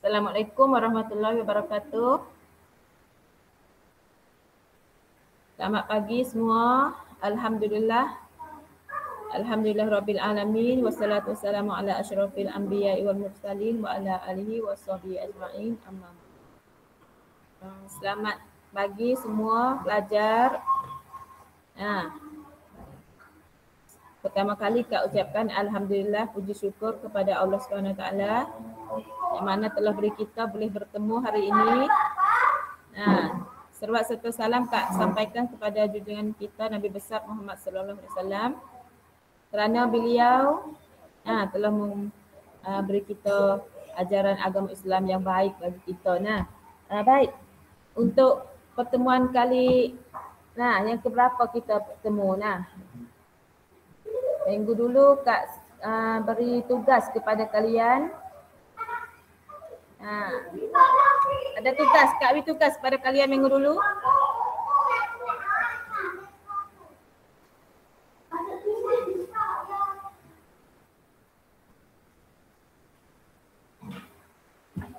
Assalamualaikum warahmatullahi wabarakatuh. Selamat pagi semua. Alhamdulillah. Alhamdulillah Rabbil Alamin. Wassalatu wassalamu ala asyrafil anbiya'i wal mursalin wa ala alihi wa sahbihi ajma'in. Amma. Selamat pagi semua pelajar. Pertama kali Kak ucapkan Alhamdulillah, puji syukur kepada Allah SWT yang mana telah beri kita boleh bertemu hari ini. Salawat serta salam Kak sampaikan kepada junjungan kita Nabi besar Muhammad sallallahu alaihi wasallam kerana beliau telah memberi kita ajaran agama Islam yang baik bagi kita. Baik. Untuk pertemuan kali yang keberapa kita bertemu. Minggu dulu Kak beri tugas kepada kalian. Ada tugas, Kak beri tugas kepada kalian minggu dulu.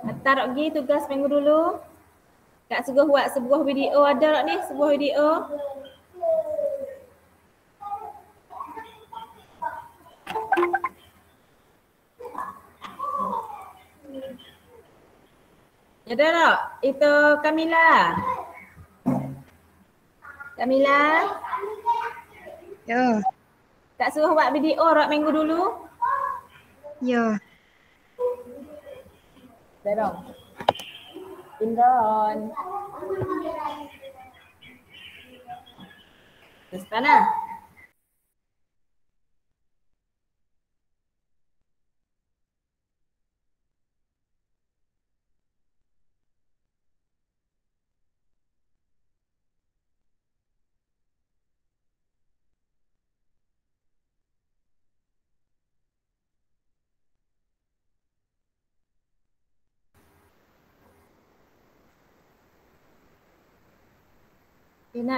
Hantar lagi tugas minggu dulu. Kak suruh buat sebuah video, ada tak ni sebuah video? Ada tak? Itu Kamila. Kamila? Ya. Tak suruh buat video tak minggu dulu? Ya. Terong. Indron. Terus mana?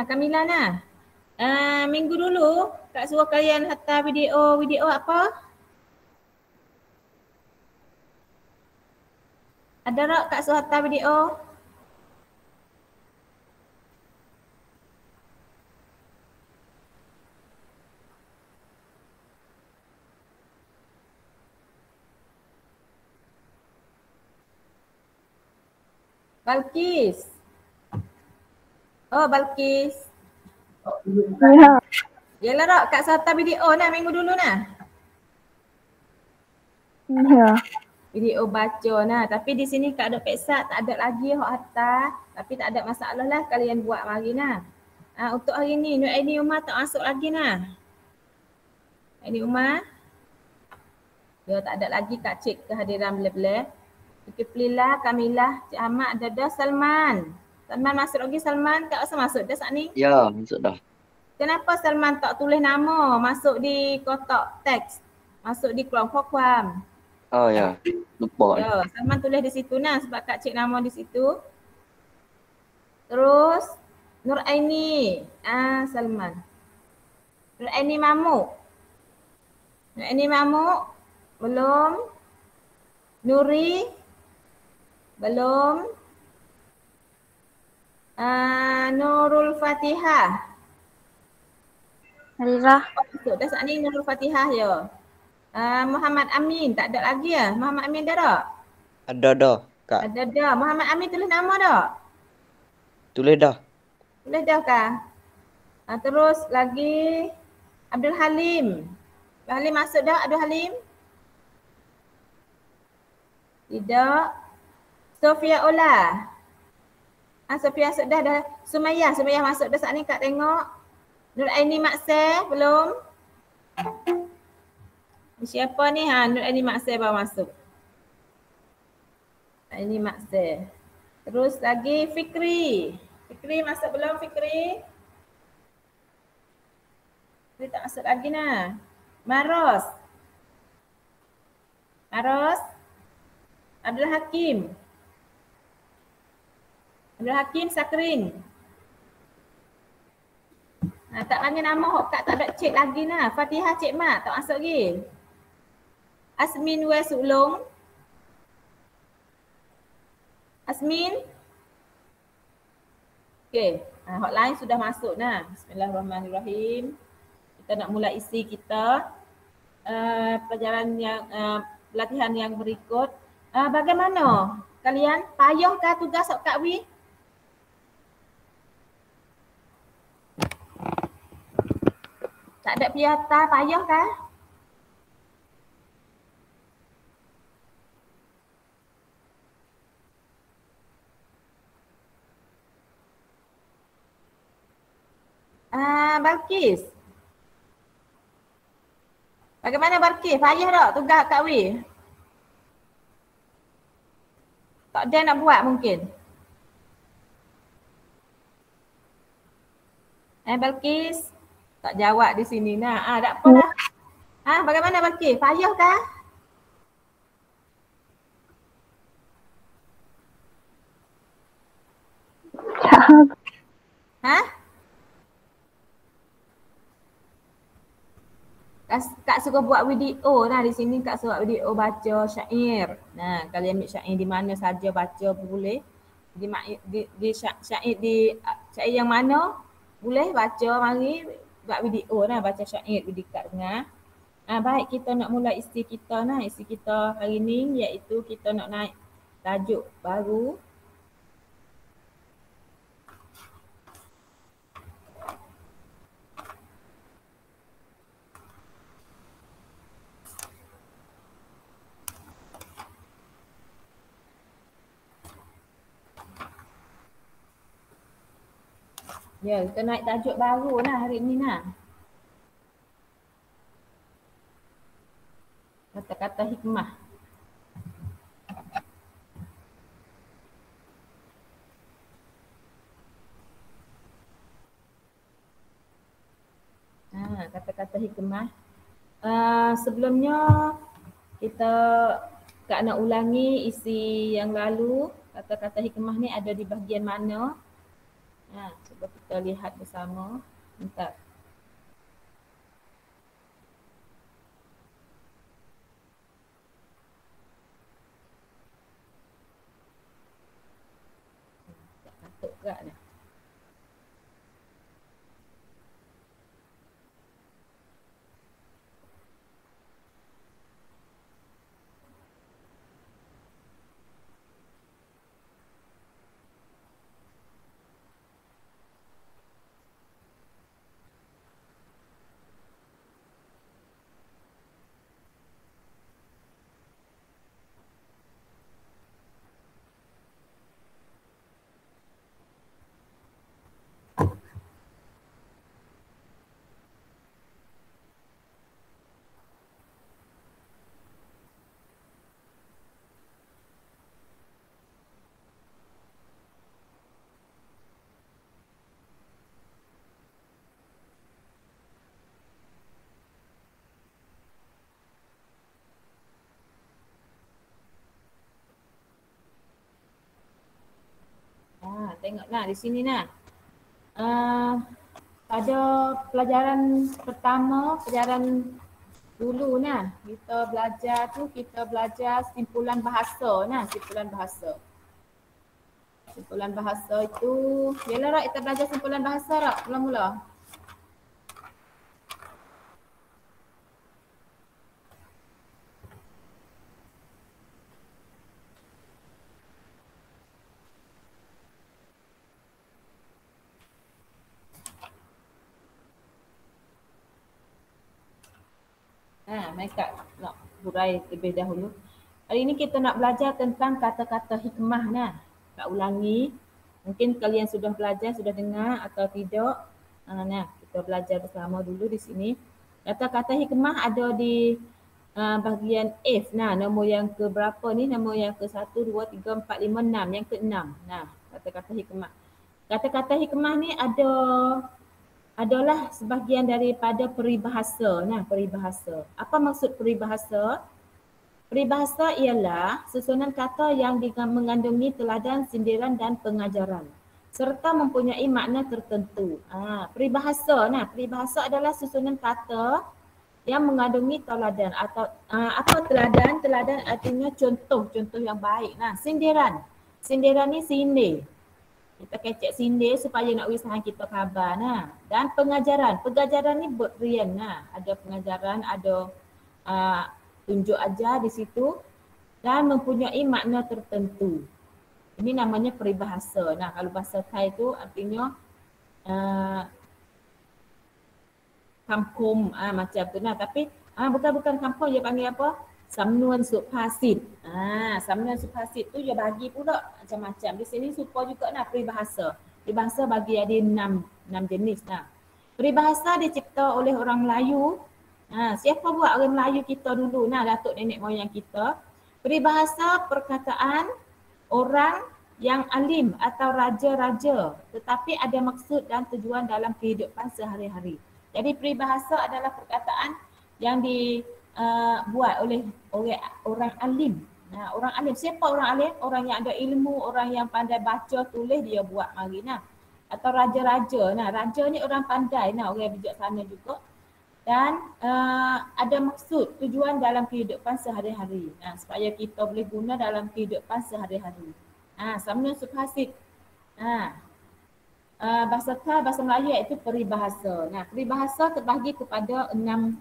Kamila minggu dulu Kak suruh kalian hantar video apa? Ada tak Kak suruh hantar video? Balkis. Oh Balkis. Ya. Yalah tak Kak suruh hantar video minggu dulu Ya. Video baca tapi di sini Kak ada peksa tak ada lagi hok hantar, tapi tak ada masalah lah kalian buat lagi untuk hari ni Nur Aini Umar tak masuk lagi Aini Umar. Dia tak ada lagi Kak cek kehadiran bila-bila. Kiflila, Kamilah, Cik Ahmad, Dada, Salman. Salman masuk lagi Salman, Kak rasa masuk dah saat ni? Ya, masuk dah. Kenapa Salman tak tulis nama masuk di kotak teks? Masuk di kolom kokuam. Oh ya, lupa. Ya, Salman tulis di situ sebab Kak cek nama di situ. Terus Nur Aini, Salman. Nur Aini Mamuk. Nur Aini Mamuk belum. Nuri belum. Nurul Fatihah. Alirah. Masuk dah saat ni Nurul Fatihah je. Muhammad Amin tak ada lagi Muhammad Amin dah tak? Ada dah, Kak. Ada dah. Muhammad Amin tulis nama tak? Tulis dah. Tulis dah kah? Terus lagi Abdul Halim. Abdul Halim masuk dah Abdul Halim? Tidak. Sofia Ola. Sofia masuk dah. Sumayyah masuk dah saat ni Kak tengok. Nur Aini Makseh belum? Siapa ni? Nur Aini Makseh baru masuk. Aini Makseh. Terus lagi Fikri. Fikri masuk belum Fikri? Fikri tak masuk lagi Maros. Abdul Hakim. Abdul Hakim Sakrin. Tak panggil nama Kak tak ada cek lagi Fatihah Cik Mat tak masuk lagi. Asmin Wes Ulung. Asmin? Okey, hotline sudah masuk nah. Bismillahirrahmanirrahim. Kita nak mula isi kita pelajaran yang pelatihan yang berikut. Bagaimana kalian? Payahkah tugas Kak Wi? Tak ada piata, payahkah? Balkis. Bagaimana Balkis? Payah tak tugas Kak Wi? Tak ada nak buat mungkin. Balkis. Tak jawab di sini nah. Tak apa dah. Bagaimana Balkis? Payah kah? Kak suruh buat video nah di sini Kak suruh video baca syair. Nah, kalian ambil syair di mana saja baca boleh. Di syair yang mana boleh baca mari buat video nah baca syair bagi Kak dengar. Baik kita nak mula isi kita nah. Isi kita hari ni iaitu kita nak naik tajuk baru. Ya, kita naik tajuk baru nah hari ni nah. Kata-kata hikmah. Kata-kata hikmah. Sebelumnya kita Kak nak ulangi isi yang lalu. Kata-kata hikmah ni ada di bahagian mana? Cuba kita lihat bersama. Bentar. Tak patut gerak dah. Tengok nah di sini nah. Pada pelajaran pertama, pelajaran dulu nah, kita belajar simpulan bahasa nah, simpulan bahasa. Simpulan bahasa itu, yalah Rak, kita belajar simpulan bahasa Rak, mula-mula. Mereka nak hurai terlebih dahulu. Hari ini kita nak belajar tentang kata-kata hikmah nah. Kak ulangi. Mungkin kalian sudah belajar, sudah dengar atau tidak. Nah, kita belajar bersama dulu di sini. Kata-kata hikmah ada di bahagian F. Nah, nombor yang ke berapa ni? Nombor yang ke 1, 2, 3, 4, 5, 6. Yang ke 6. Nah, kata-kata hikmah. Kata-kata hikmah ni adalah sebahagian daripada peribahasa. Nah, peribahasa. Apa maksud peribahasa? Peribahasa ialah susunan kata yang mengandungi teladan, sindiran dan pengajaran serta mempunyai makna tertentu. Peribahasa. Nah, peribahasa adalah susunan kata yang mengandungi teladan atau apa teladan? Teladan artinya contoh yang baik. Nah, sindiran. Sindiran ni sindir. Kita kecek sindir supaya nak usahakan kita khabar nah. Dan pengajaran. Pengajaran ni berian nah. Ada pengajaran, ada tunjuk ajar di situ dan mempunyai makna tertentu. Ini namanya peribahasa. Nah, kalau bahasa Thai tu artinya kampung macam tu nah. Tapi bukan kampung, dia panggil apa? Samnuan Supasit. Samnuan Supasit tu dia bagi pula macam-macam. Di sini serupa juga nah peribahasa. Peribahasa bagi ada 6 jenis nah. Peribahasa dicipta oleh orang Melayu. Siapa buat orang Melayu kita dulu nah, datuk nenek moyang kita. Peribahasa perkataan orang yang alim atau raja-raja tetapi ada maksud dan tujuan dalam kehidupan sehari-hari. Jadi peribahasa adalah perkataan yang dibuat oleh orang alim. Orang alim, siapa orang alim? Orang yang ada ilmu, orang yang pandai baca, tulis, dia buat mari nah. Atau raja-raja. Nah, raja ni orang pandai nah, orang bijaksana juga. Dan ada maksud, tujuan dalam kehidupan sehari-hari. Supaya kita boleh guna dalam kehidupan sehari-hari. Samnuan Supasit. Bahasa Thai, bahasa Melayu iaitu peribahasa. Peribahasa terbahagi kepada 6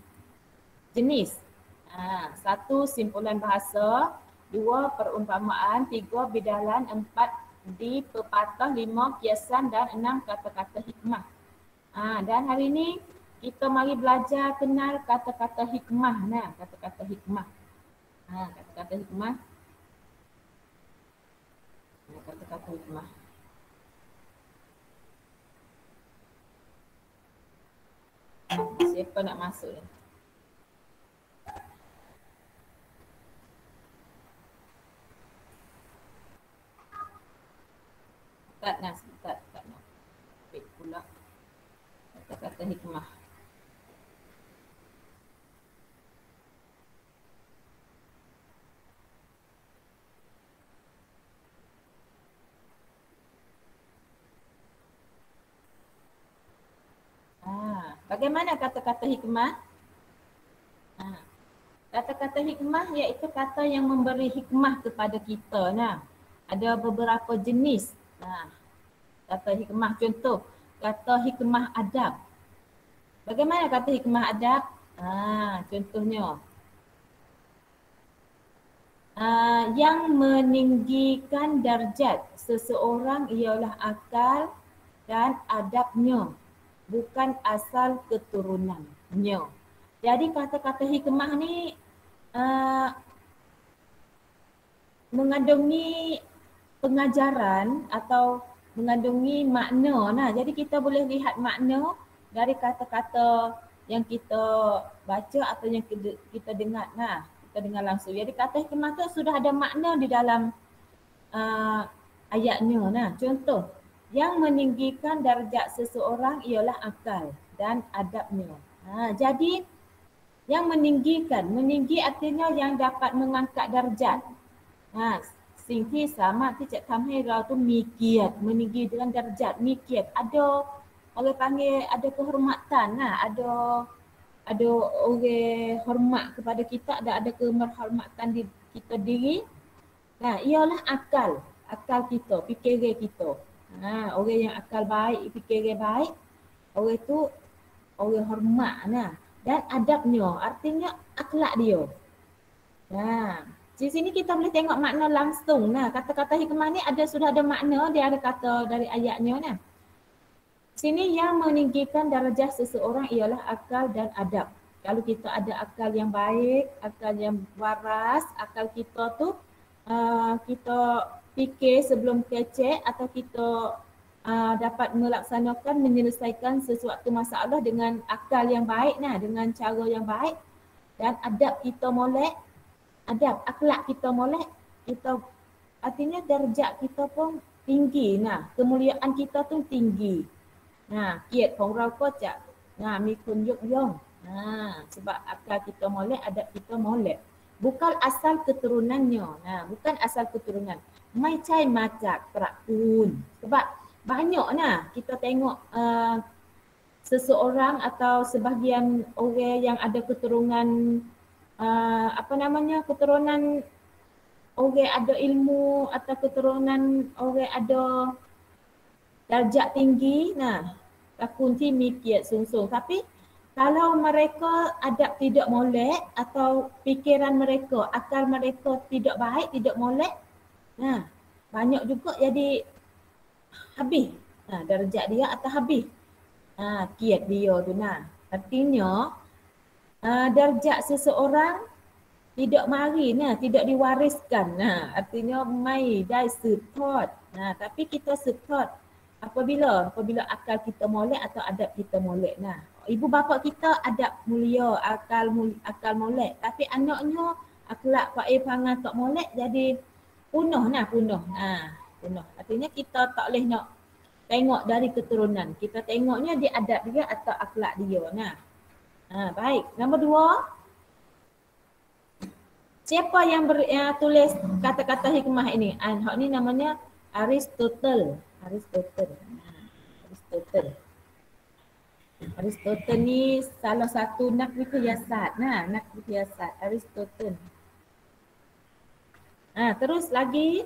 jenis. 1 simpulan bahasa, 2 perumpamaan, 3 bidalan, 4 dipepatah, 5 kiasan dan 6 kata-kata hikmah. Dan hari ini kita mari belajar kenal kata-kata hikmah. Kata-kata hikmah. Kata-kata hikmah. Kata-kata hikmah. Siapa nak masuk ni? Tak nak. Baik pula. Kata-kata hikmah. Bagaimana kata-kata hikmah? Kata-kata hikmah iaitu kata yang memberi hikmah kepada kita. Ada beberapa jenis. Kata hikmah, contoh kata hikmah adab. Bagaimana kata hikmah adab? Contohnya yang meninggikan darjat seseorang ialah akal dan adabnya, bukan asal keturunannya. Jadi kata-kata hikmah ni mengandungi pengajaran atau mengandungi makna. Jadi kita boleh lihat makna dari kata-kata yang kita baca atau yang kita dengar. Kita dengar langsung. Jadi kata hikmah tu sudah ada makna di dalam ayatnya. Contoh, yang meninggikan darjat seseorang ialah akal dan adabnya. Jadi yang meninggikan, meninggi artinya yang dapat mengangkat darjat.สิ่งที่สามารถที่จะทำให้เราtuมีเกียรติ meninggi dengan darjat,มีเกียรติ, ada orang panggil ada kehormatan, ada orang hormat kepada kita, ada kehormatan di kita diri. Ialah akal kita, fikiran kita. Orang yang akal baik, fikiran baik, orang itu orang hormat. Dan adabnya artinya akhlak dia. Di sini kita boleh tengok makna langsung. Kata-kata hikmah ni sudah ada makna, dia ada kata dari ayatnya. Sini yang meninggikan darjah seseorang ialah akal dan adab. Kalau kita ada akal yang baik, akal yang waras, akal kita tu kita fikir sebelum kecek atau kita dapat melaksanakan, menyelesaikan sesuatu masalah dengan akal yang baik, dengan cara yang baik, dan adab kita molek, akhlak kita molek, kita artinya darjat kita pun tinggi, kemuliaan kita tu tinggi. เกียรติของเราก็จะมีคนยกย่อง sebab akal kita molek, adab kita molek. Bukan asal keturunannya, bukan asal keturunan. ไม่ใช่มาจากตระกูล sebab banyak kita tengok seseorang atau sebahagian orang yang ada keturunan keturunan orang ada ilmu atau keturunan orang ada darjat tinggi, nah kunci mikir sungsung. Tapi kalau mereka adab tidak molek atau fikiran mereka, akal mereka tidak baik, tidak molek, nah banyak juga jadi habis. Nah, darjat dia atau habis. Kiat dia tu nah. Artinya darjat seseorang tidak mari nah, tidak diwariskan. Nah, artinya mai dai sertot. Nah, tapi kita sertot apabila akal kita molek atau adab kita molek. Nah, ibu bapa kita adab mulia, akal molek, tapi anaknya akhlak perangai tak molek jadi punah. Punah. Artinya kita tak boleh nak tengok dari keturunan. Kita tengoknya dia adab dia atau akhlak dia. Nah. Baik. Nombor 2. Siapa yang tulis kata-kata hikmah ini? Hak ni namanya Aristotle. Aristotle ni salah satu nakwi kiasat. Nakwi kiasat Aristotle. Terus lagi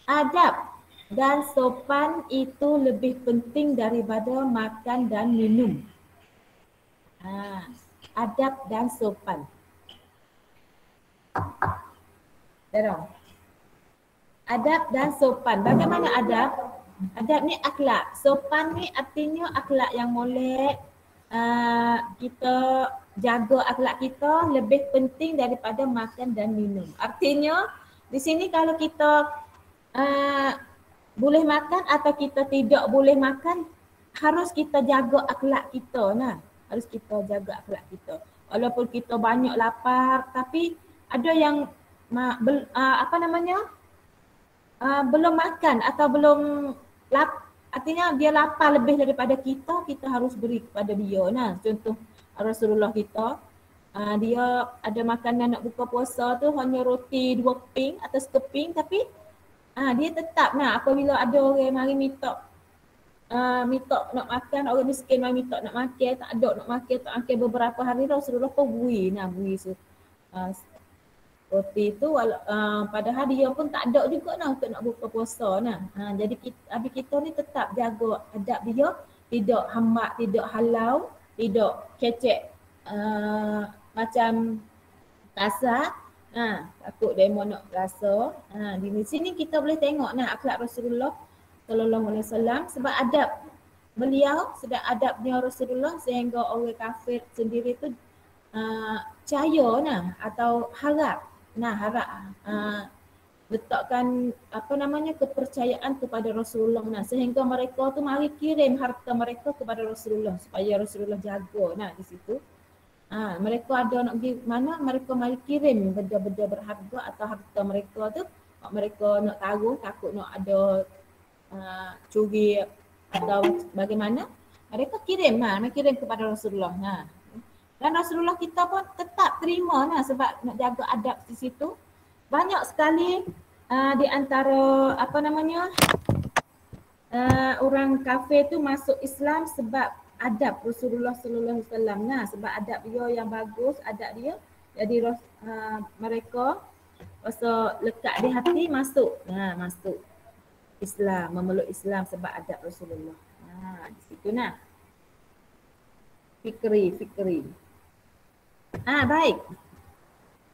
adab dan sopan itu lebih penting daripada makan dan minum. Adab dan sopan. Terang. Adab dan sopan. Bagaimana adab? Adab ni akhlak. Sopan ni artinya akhlak yang molek. Kita jaga akhlak kita lebih penting daripada makan dan minum. Artinya di sini kalau kita boleh makan atau kita tidak boleh makan, harus kita jaga akhlak kita. Harus kita jaga akhlak kita. Walaupun kita banyak lapar, tapi ada yang belum makan atau belum artinya dia lapar lebih daripada kita harus beri kepada dia. Contoh Rasulullah kita, dia ada makanan nak buka puasa tu hanya roti 2 keping atau sekeping, tapi dia tetap apabila ada orang mari minta nak makan, orang miskin mari minta nak makan, tak ada nak makan beberapa hari, Rasulullah pun beri roti tu padahal dia pun tak ada juga untuk nak buka puasa. Jadi kita ni tetap jaga adab dia, tidak hambak, tidak halau, tidak kecek macam kasar. Takut demo nak rasa. Di sini kita boleh tengok akhlak Rasulullah sallallahu alaihi wasallam, sebab adab beliau, sedang adabnya Rasulullah sehingga orang kafir sendiri tu percaya atau harap letakkan kepercayaan kepada Rasulullah sehingga mereka tu mari kirim harta mereka kepada Rasulullah supaya Rasulullah jaga di situ. Mereka ada nak pergi mana, mereka mari kirim benda-benda berharga atau harta mereka tu, mereka nak taruh takut nak ada curi atau bagaimana, mereka kirim kirim kepada Rasulullah. Dan Rasulullah kita pun tetap terima sebab nak jaga adab di situ. Banyak sekali di antara orang kafir tu masuk Islam sebab adab Rasulullah sallallahu alaihi wasallam. Sebab adab dia yang bagus, adab dia, jadi mereka rasa lekat di hati masuk Islam, memeluk Islam sebab adab Rasulullah. Di situ fikri. Baik.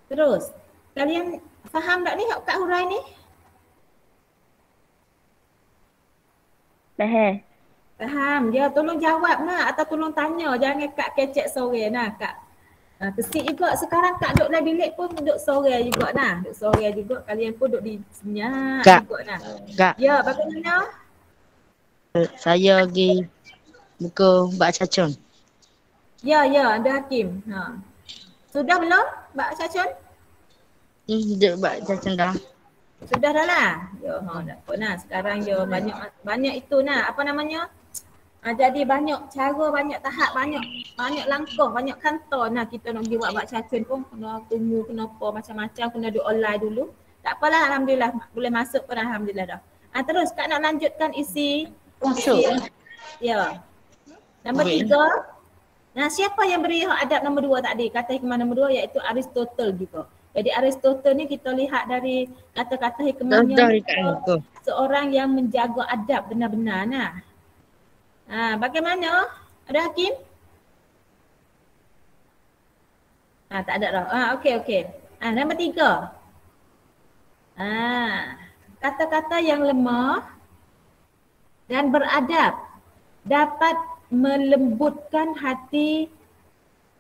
Terus, kalian faham tak ni Kak Hurai ni? Faham. Dia tolong jawab atau tolong tanya, jangan Kak kecek sore Kak. Kesik juga sekarang Kak duduk dalam bilik pun duduk sore juga duduk sore juga, kalian pun duduk di senyap juga Kak. Ya, bagaimana? Saya pergi buka Mbak Cacun. Ya, ada Hakim. Sudah belum Mbak Cacun? Duduk Mbak Cacun dah. Sudah dah lah. Ya, dah pun sekarang banyak itu jadi banyak cara, banyak tahap, banyak langkah, banyak kantor kita nak pergi buat Cacun pun kena tunggu, kenapa macam-macam, kena duduk online dulu. Tak apalah, alhamdulillah boleh masuk pun alhamdulillah dah. Terus Kak nak lanjutkan isi. Ya. Nombor 3. Siapa yang beri adab nombor 2 tadi? Kata hikmah nombor 2 iaitu Aristotle juga. Jadi Aristotle ni kita lihat dari kata-kata Dah hikmahnya ni, dekat muka. seorang yang menjaga adab benar-benar nah. Bagaimana? Ada Hakim? Tak ada dah. Okey. Nombor 3. Kata-kata yang lemah dan beradab dapat melembutkan hati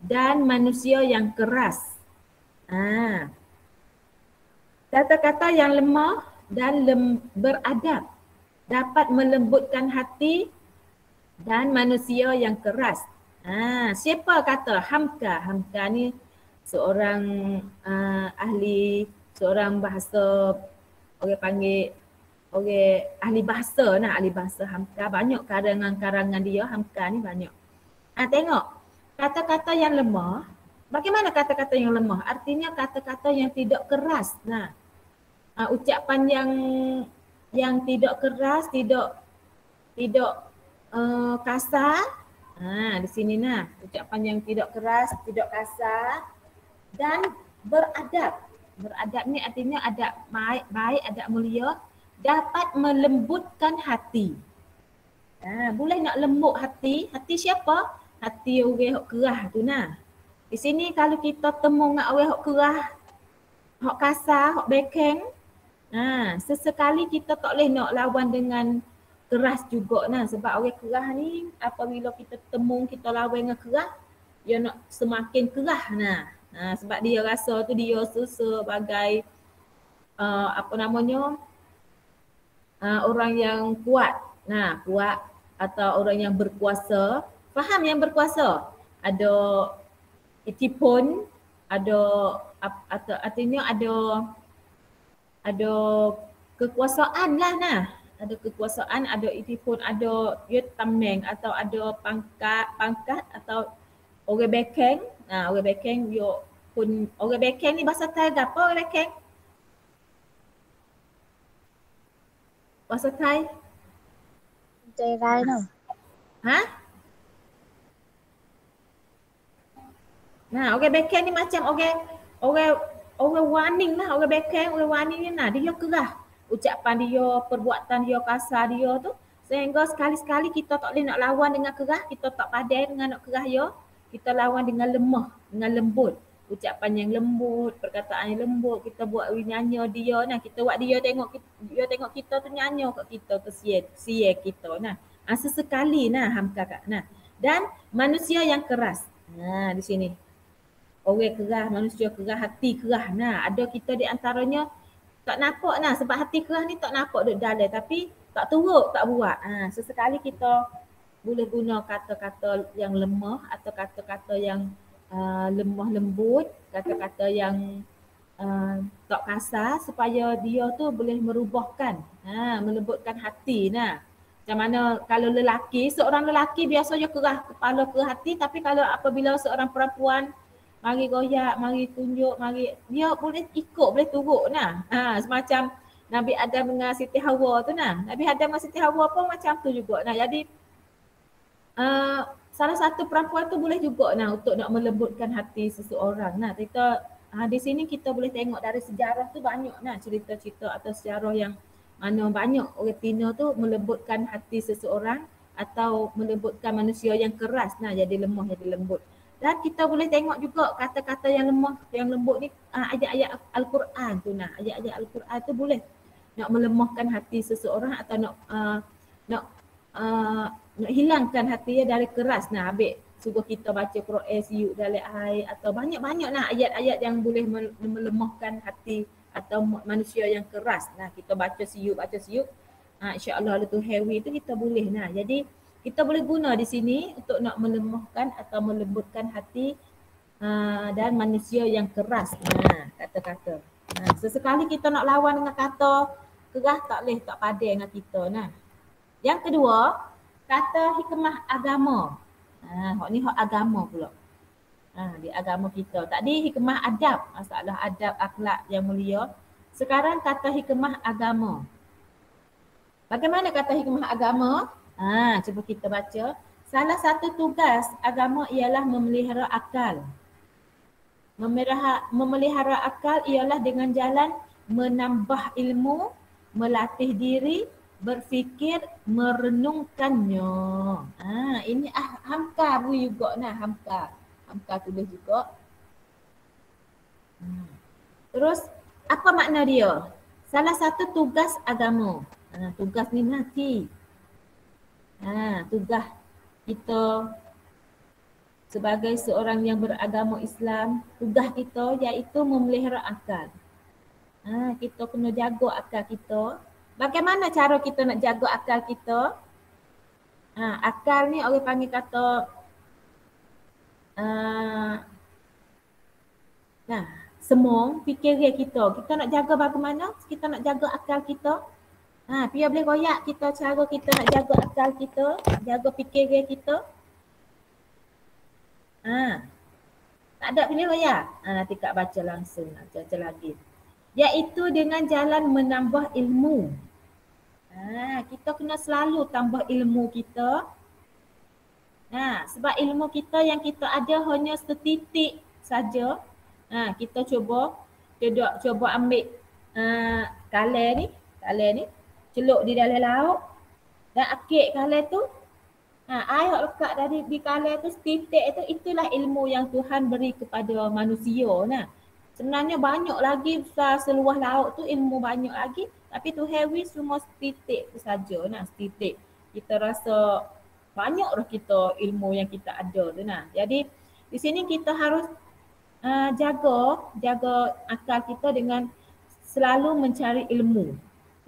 dan manusia yang keras. Kata-kata yang lemah dan beradab dapat melembutkan hati dan manusia yang keras. Siapa kata? Hamka. Hamka ni seorang ahli, seorang bahasa, orang panggil, orang ahli bahasa nah, ahli bahasa Hamka. Banyak karangan-karangan dia, Hamka ni banyak. Tengok, kata-kata yang lemah, bagaimana kata-kata yang lemah? Artinya kata-kata yang tidak keras. Nah, ucapan yang tidak keras, tidak kasar. Di sini nah, ucapan yang tidak keras, tidak kasar dan beradab. Beradab ni artinya adab baik, adab mulia, dapat melembutkan hati. Boleh nak lembut hati. Hati siapa? Hati orang hok kerah tu nah. Di sini kalau kita temu dengan orang hok kerah, hok kasar, hok bekeng, sesekali kita tak boleh nak lawan dengan keras juga nah, sebab orang kerah ni apabila kita temu, kita lawan dengan kerah, dia nak semakin kerah nah. Sebab dia rasa tu dia sebagai orang yang kuat. Kuat atau orang yang berkuasa. Faham yang berkuasa? Ada itipun, artinya ada kekuasaan lah nah. Ada kekuasaan, ada itipun, ada tameng atau ada pangkat atau orang bekeng. Orang bekeng orang bekeng ni bahasa Thai apa orang bekeng? Bahasa Thai?ใจร้ายเนาะ Orang bekeng ni macam orang warning lah, orang bekeng, orang warning ni nah, dia kerah. Ucapan dia, perbuatan dia, kasar dia tu, sehingga sekali-sekali kita tak boleh nak lawan dengan kerah, kita tak pandai dengan nak kerah dia, kita lawan dengan lemah, dengan lembut. Ucapan yang lembut, perkataan yang lembut, kita buat nyanyi dia nah, kita buat dia tengok kita tu nyanyi kat kita tu sia kita nah. Sesekali nah Hamka kak. Dan manusia yang keras. Di sini. Orang kerah, manusia kerah, hati kerah. Ada kita di antaranya tak nampak nah, sebab hati kerah ni tak nampak duduk dalam, tapi tak turut, tak buat. Sesekali kita boleh guna kata-kata yang lemah atau kata-kata yang lemah lembut, kata-kata yang tak kasar, supaya dia tu boleh merubahkan, melembutkan hati nah. Macam mana kalau seorang lelaki biasanya kerah kepala, kerah hati, tapi kalau apabila seorang perempuan mari goyak, mari tunjuk, dia boleh ikut, boleh turut nah. Semacam Nabi Adam dengan Siti Hawa tu nah. Nabi Adam dengan Siti Hawa pun macam tu juga nah. Jadi salah satu perempuan tu boleh juga nah untuk nak melembutkan hati seseorang nah. Kita di sini kita boleh tengok dari sejarah tu banyak nah cerita-cerita atau sejarah yang mana banyak orang Tino tu melembutkan hati seseorang atau melembutkan manusia yang keras nah, jadi lemah, jadi lembut. Dan kita boleh tengok juga kata-kata yang lemah, yang lembut ni, ayat-ayat Al-Quran tu nah. Ayat-ayat Al-Quran tu boleh nak melemahkan hati seseorang atau nak hilangkan hati dia dari keras nah. Habis suruh kita baca Quran siuk dalam air atau banyak-banyak nah ayat-ayat yang boleh melemahkan hati atau manusia yang keras. Nah, kita baca siuk. InsyaAllah tu heavy tu kita boleh nah. Jadi kita boleh guna di sini untuk nak melemahkan atau melembutkan hati dan manusia yang keras. Kata-kata. Sesekali kita nak lawan dengan kata keras, tak boleh, tak padai dengan kita nah. Yang kedua, kata hikmah agama. Hak ni hak agama pula. Di agama kita. Tadi hikmah adab, masalah adab akhlak yang mulia. Sekarang kata hikmah agama. Bagaimana kata hikmah agama? Cuba kita baca. Salah satu tugas agama ialah memelihara akal. Memelihara akal ialah dengan jalan menambah ilmu, melatih diri, berfikir, merenungkannya. Ini Hamka bu juga nah, Hamka tulis juga. Terus apa makna dia? Salah satu tugas agama. Tugas ni nanti. Tugas kita sebagai seorang yang beragama Islam, tugas kita iaitu memelihara akal. Kita kena jaga akal kita. Bagaimana cara kita nak jaga akal kita? Akal ni orang panggil kata semua fikiran kita. Kita nak jaga bagaimana? Kita nak jaga akal kita. Pia boleh royak kita cara kita nak jaga akal kita, jaga fikiran kita. Tak ada pilih royak. Nanti Kak baca langsung, baca lagi. Iaitu dengan jalan menambah ilmu. Kita kena selalu tambah ilmu kita. Sebab ilmu kita yang kita ada hanya setitik saja. Kita cuba ambil kalai ni, celuk di dalam laut dan akik kalai tu. Air lekat dari di kalai tu setitik tu, itulah ilmu yang Tuhan beri kepada manusia. Sebenarnya banyak lagi besar seluas laut tu, ilmu banyak lagi, tapi Tuhan beri semua setitik tu saja. Setitik. Kita rasa banyak dah kita ilmu yang kita ada tu. Jadi di sini kita harus jaga akal kita dengan selalu mencari ilmu.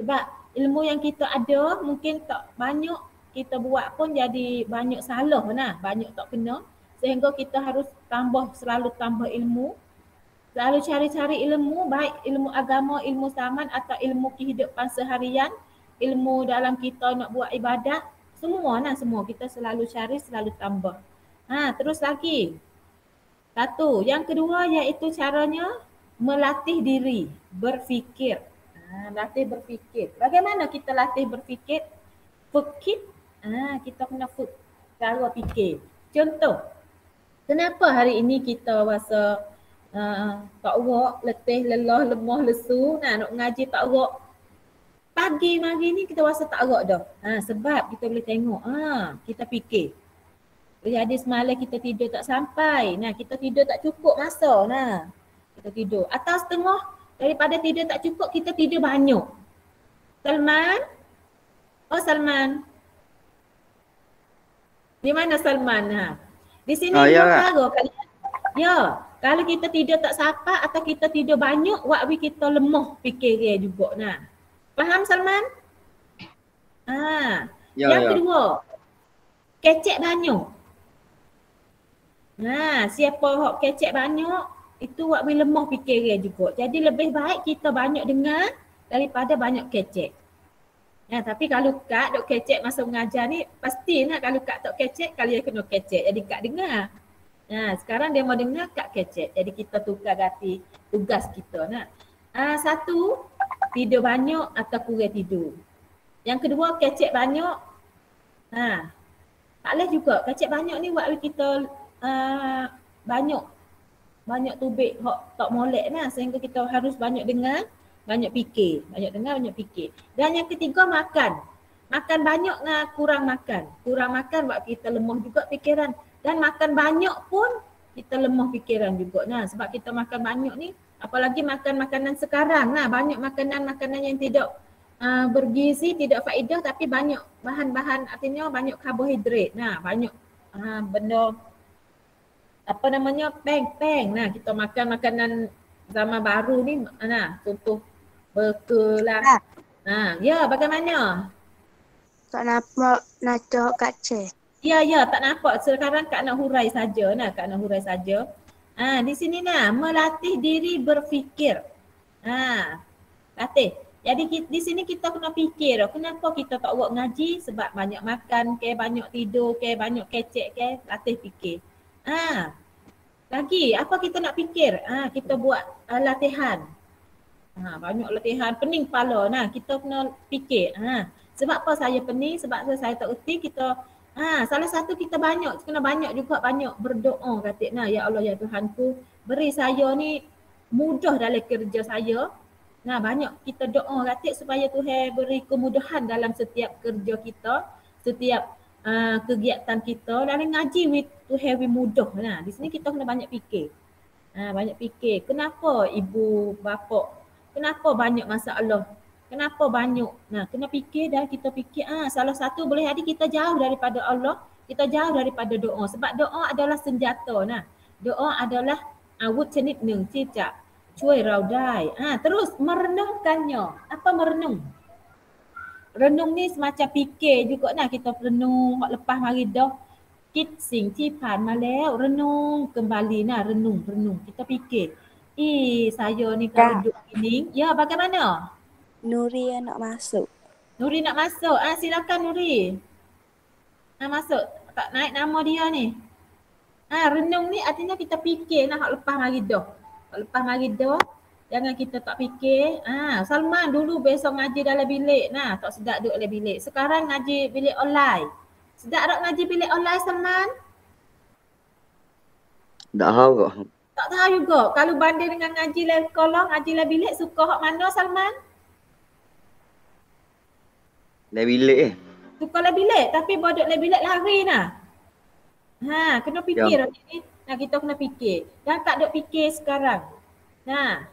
Sebab ilmu yang kita ada mungkin tak banyak, kita buat pun jadi banyak salah banyak tak kena. Sehingga kita harus selalu tambah ilmu. Selalu cari-cari ilmu, baik ilmu agama, ilmu zaman atau ilmu kehidupan seharian, ilmu dalam kita nak buat ibadat, semua kita selalu cari, selalu tambah. Terus lagi. Satu, yang kedua iaitu caranya melatih diri, berfikir. Latih berfikir. Bagaimana kita latih berfikir? Fikir. Kita kena cara fikir. Contoh, kenapa hari ini kita rasa tak urak, letih, lelah, lemah, lesu, nak ngaji tak urak. Pagi ni kita rasa tak urak dah. Sebab kita boleh tengok, kita fikir. Jadi semalam kita tidur tak sampai. Kita tidur tak cukup masa. Kita tidur. Atau setengah daripada tidur tak cukup, kita tidur banyak. Salman? Oh Salman. Di mana Salman? Di sini perkara kalian. Kalau kita tidur tak sampai atau kita tidur banyak, waktu kita lemah fikiran juga. Faham Salman? Yang kedua, kecek banyak. Siapa hok kecek banyak, itu waktu lemah fikiran juga. Jadi lebih baik kita banyak dengar daripada banyak kecek. Tapi kalau Kak dok kecek masa mengajar ni, pasti kalau Kak tak kecek, kalian kena kecek. Jadi Kak dengar. Sekarang dia mau dengar, Kak kecek. Jadi kita tukar ganti tugas kita. Satu, tidur banyak atau kurang tidur. Yang kedua, kecek banyak. Tak boleh juga. Kecek banyak ni waktu kita banyak tubik tak molek sehingga kita harus banyak dengar, banyak fikir. Banyak dengar, banyak fikir. Dan yang ketiga, makan. Makan banyak kurang makan. Kurang makan waktu kita lemah juga fikiran. Dan makan banyak pun kita lemah fikiran juga. Sebab kita makan banyak ni, apalagi makan makanan sekarang. Banyak makanan-makanan yang tidak bergizi, tidak faedah, tapi banyak bahan-bahan, artinya banyak karbohidrat. Banyak benda peng. Kita makan makanan zaman baru ni, contoh burger lah. Ya, bagaimana? Tak nampak nak cakap kat cik. Ya, tak nampak. Sekarang Kak nak hurai saja. Kak nak hurai saja. Di sini melatih diri berfikir. Latih. Jadi di sini kita kena fikir. Kenapa kita tak buat ngaji? Sebab banyak makan ke, banyak tidur ke, banyak kecek ke. Latih fikir. Lagi, apa kita nak fikir? Kita buat latihan. Banyak latihan. Pening kepala. Kita kena fikir. Sebab apa saya pening? Sebab saya tak erti kita Salah satu kita kena banyak juga berdoa kata nah, ya Allah ya Tuhanku, beri saya ni mudah dalam kerja saya. Nah, banyak kita doa kata supaya Tuhan beri kemudahan dalam setiap kerja kita, setiap kegiatan kita. Dalam ngaji Tuhan mudah. Nah, di sini kita kena banyak fikir. Banyak fikir. Kenapa ibu bapa? Kenapa banyak masalah? Kenapa banyak? Nah, kena fikir dan kita fikir salah satu boleh jadi kita jauh daripada Allah, kita jauh daripada doa. Sebab doa adalah senjata. Nah, doa adalah awut cenit neng cicak. Cuy raudai. Terus merenungkannya. Apa merenung? Renung ni semacam fikir juga nah, kita renung lepas mari dah kit sing cipan malau renung kembali nah, renung kita fikir. Saya ni kalau Kak. duduk ini, ya bagaimana? Nuri yang nak masuk. Nuri nak masuk. Silakan Nuri. Masuk. Tak naik nama dia ni. Renung ni artinya kita fikir nak lepas mari dah. Lepas mari dah, jangan kita tak fikir. Salman dulu besok ngaji dalam bilik. Nah, tak sedap duduk dalam bilik. Sekarang ngaji bilik online. Sedap tak ngaji bilik online Salman? Tak tahu kok. Tak tahu juga. Kalau banding dengan ngaji dalam sekolah, ngaji dalam bilik, suka hak mana Salman? Dalam bilik Suka dalam bilik tapi bodoh dalam bilik lari nah. Kena fikir ni. Nah, kita kena fikir. Dan tak duk fikir sekarang. Nah,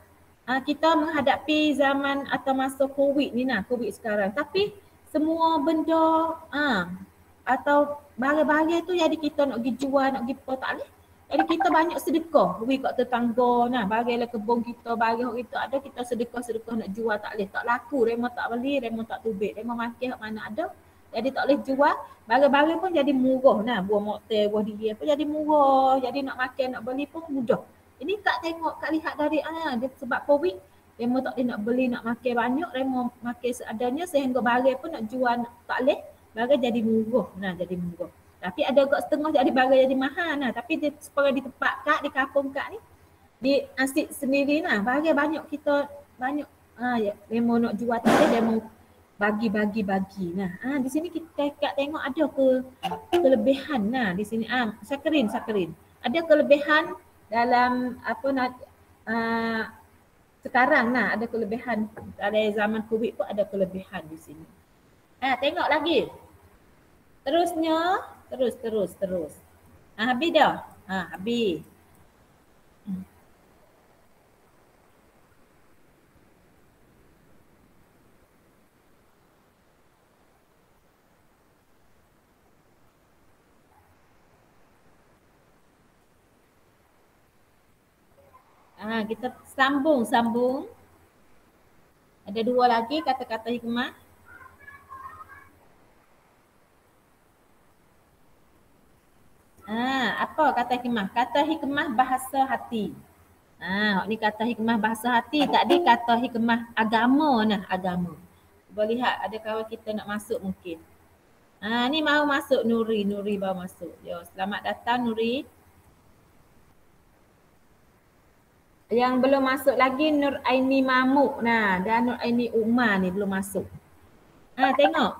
kita menghadapi zaman atau masa COVID ni nah, COVID sekarang. Tapi semua benda atau barang-barang tu jadi kita nak pergi jual, nak pergi apa tak boleh. Jadi kita banyak sedekah. Beri kat tetangga nah, baranglah kebun kita, barang kita ada kita sedekah nak jual tak boleh. Tak laku, remo tak beli, remo tak tubik, remo makan hak mana ada. Jadi tak boleh jual, barang-barang pun jadi murah nah, buah motel, buah dia pun jadi murah. Jadi nak makan, nak beli pun mudah. Ini Kak tengok, Kak lihat dari dia sebab COVID, remo tak boleh nak beli, nak makan banyak, remo makan seadanya sehingga barang pun nak jual tak boleh. Barang jadi murah. Nah, jadi murah. Tapi ada agak setengah jadi barang jadi mahal. Nah, tapi supaya di tempat Kak, di kampung Kak ni, di asyik sendiri nah, barang banyak kita, banyak remo nak jual tak boleh, remo bagi. Nah, di sini kita Kak tengok ada kelebihan. Nah, di sini Syakirin. Ada kelebihan dalam sekarang nah, ada kelebihan dari zaman COVID pun ada kelebihan di sini. Tengok lagi. Terusnya, terus. Habis dah? Habis. Kita sambung. Ada dua lagi kata-kata hikmah. Apa kata hikmah? Kata hikmah bahasa hati. Ni kata hikmah bahasa hati. Tadi kata hikmah agama nah, agama. Boleh lihat ada kawan kita nak masuk mungkin. Ni mau masuk Nuri baru masuk. Yo, selamat datang Nuri. Yang belum masuk lagi Nur Aini Mamuk nah, dan Nur Aini Umar ni belum masuk. Tengok.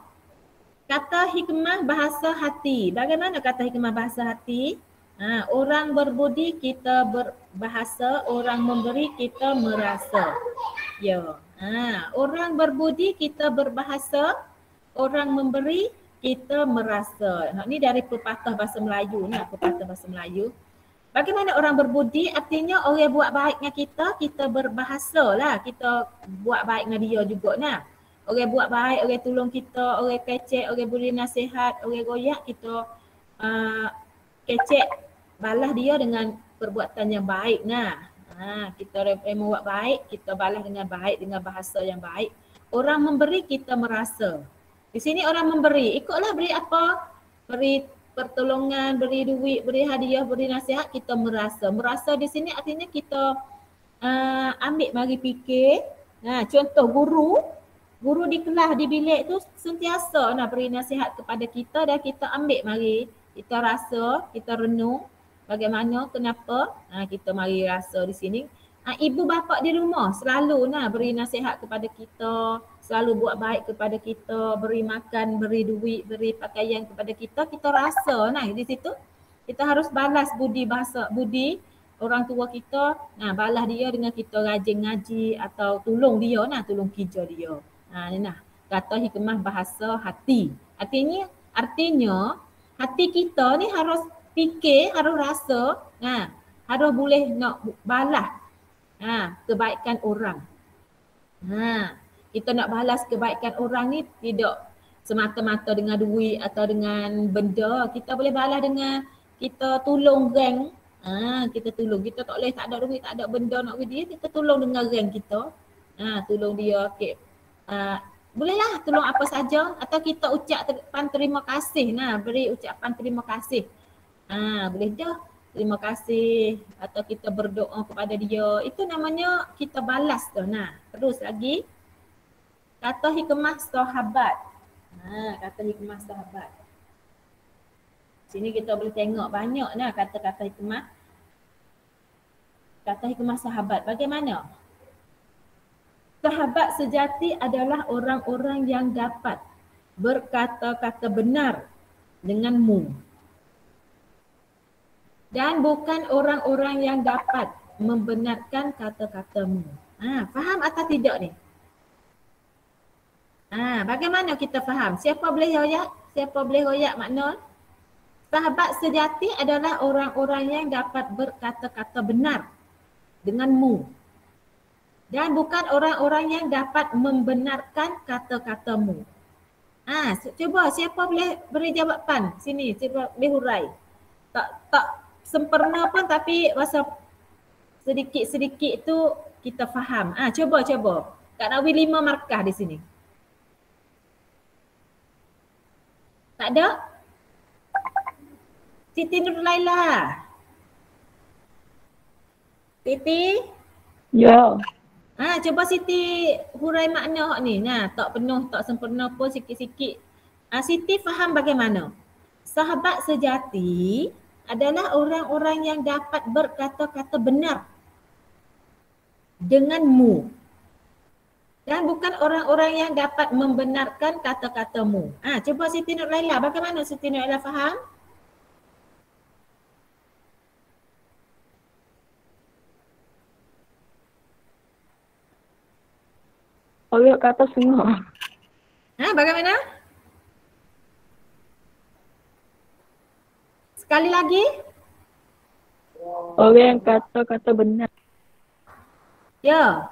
Kata hikmah bahasa hati. Bagaimana kata hikmah bahasa hati? Orang berbudi kita berbahasa, orang memberi kita merasa. Ya. Orang berbudi kita berbahasa, orang memberi kita merasa. Ni dari pepatah bahasa Melayu ni, pepatah bahasa Melayu. Bagaimana orang berbudi? Artinya orang buat baik dengan kita berbahasa lah. Kita buat baik dengan dia juga nah. Orang buat baik, orang tolong kita, orang kecek, orang beri nasihat, orang goyak, kita kecek balas dia dengan perbuatan yang baik nah. Kita buat baik, kita balas dengan baik, dengan bahasa yang baik. Orang memberi kita merasa. Di sini orang memberi, ikutlah beri apa? Beri pertolongan, beri duit, beri hadiah, beri nasihat, kita merasa. Merasa di sini artinya kita ambil mari fikir. Contoh guru di kelas, di bilik tu sentiasa nak beri nasihat kepada kita dan kita ambil mari. Kita rasa, kita renung bagaimana, kenapa. Kita mari rasa di sini. Ibu bapa di rumah selalu beri nasihat kepada kita, selalu buat baik kepada kita, beri makan, beri duit, beri pakaian kepada kita, kita rasa di situ kita harus balas budi orang tua kita. Balas dia dengan kita rajin ngaji atau tolong dia tolong kerja dia. Kata hikmah bahasa hati. Artinya hati kita ni harus fikir, harus rasa, harus boleh nak balas kebaikan orang. Kita nak balas kebaikan orang ni tidak semata-mata dengan duit atau dengan benda. Kita boleh balas dengan kita tolong geng. Kita tolong. Kita tak boleh tak ada duit, tak ada benda nak bagi dia, kita tolong dengan geng kita. Tolong dia. Okay. Bolehlah tolong apa saja atau kita ucapkan terima kasih. Beri ucapan terima kasih. Boleh dah. Terima kasih atau kita berdoa kepada dia. Itu namanya kita balas tu. Terus lagi. Kata hikmah sahabat. Kata hikmah sahabat. Sini kita boleh tengok banyak kata-kata hikmah. Kata hikmah sahabat. Bagaimana? Sahabat sejati adalah orang-orang yang dapat berkata-kata benar denganmu. Dan bukan orang-orang yang dapat membenarkan kata-katamu. Faham atau tidak ni? Bagaimana kita faham? Siapa boleh hoyak? Siapa boleh hoyak makna? Sahabat sejati adalah orang-orang yang dapat berkata-kata benar denganmu. Dan bukan orang-orang yang dapat membenarkan kata-katamu. Cuba siapa boleh beri jawapan? Sini, cuba boleh hurai. Tak sempurna pun tapi masa sedikit-sedikit tu kita faham. Cuba. Kak Nawi 5 markah di sini. Tak ada? Siti Nurlaila. Siti? Ya. Cuba Siti hurai makna hak ni. Tak penuh, tak sempurna pun sikit-sikit. Siti faham bagaimana? Sahabat sejati adalah orang-orang yang dapat berkata-kata benar denganmu. Dan bukan orang-orang yang dapat membenarkan kata-katamu. Cuba Siti Nurlaila, bagaimana Siti Nurlaila faham? Orang kata semua. Bagaimana? Sekali lagi. Orang yang kata-kata benar. Ya.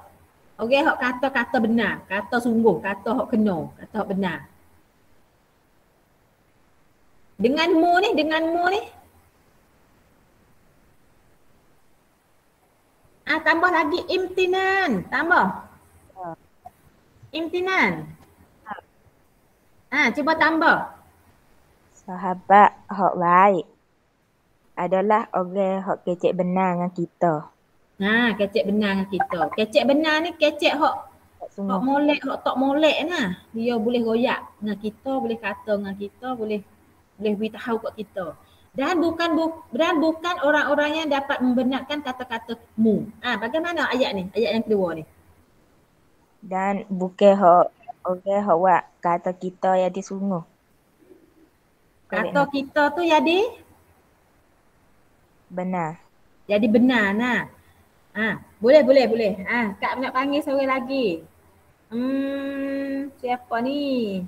Orang hok kata-kata benar, kata sungguh, kata hok kena, kata hok benar. Denganmu ni. Tambah lagi imtinan, tambah. Imtinan. Cuba tambah. Sahabat hok baik adalah orang hok kecek benar dengan kita. Kecek benar dengan kita. Kecek benar ni kecek hok molek, hok tak molek Dia boleh royak dengan kita, boleh kata dengan kita, boleh beritahu kat kita. Dan bukan orang-orang yang dapat membenarkan kata-katamu. Bagaimana ayat ni? Ayat yang kedua ni. Dan bukan hok orang hok buat kata kita yang disungguh. Kata kita tu jadi benar. Jadi benar Boleh. Kak nak panggil seorang lagi. Siapa ni?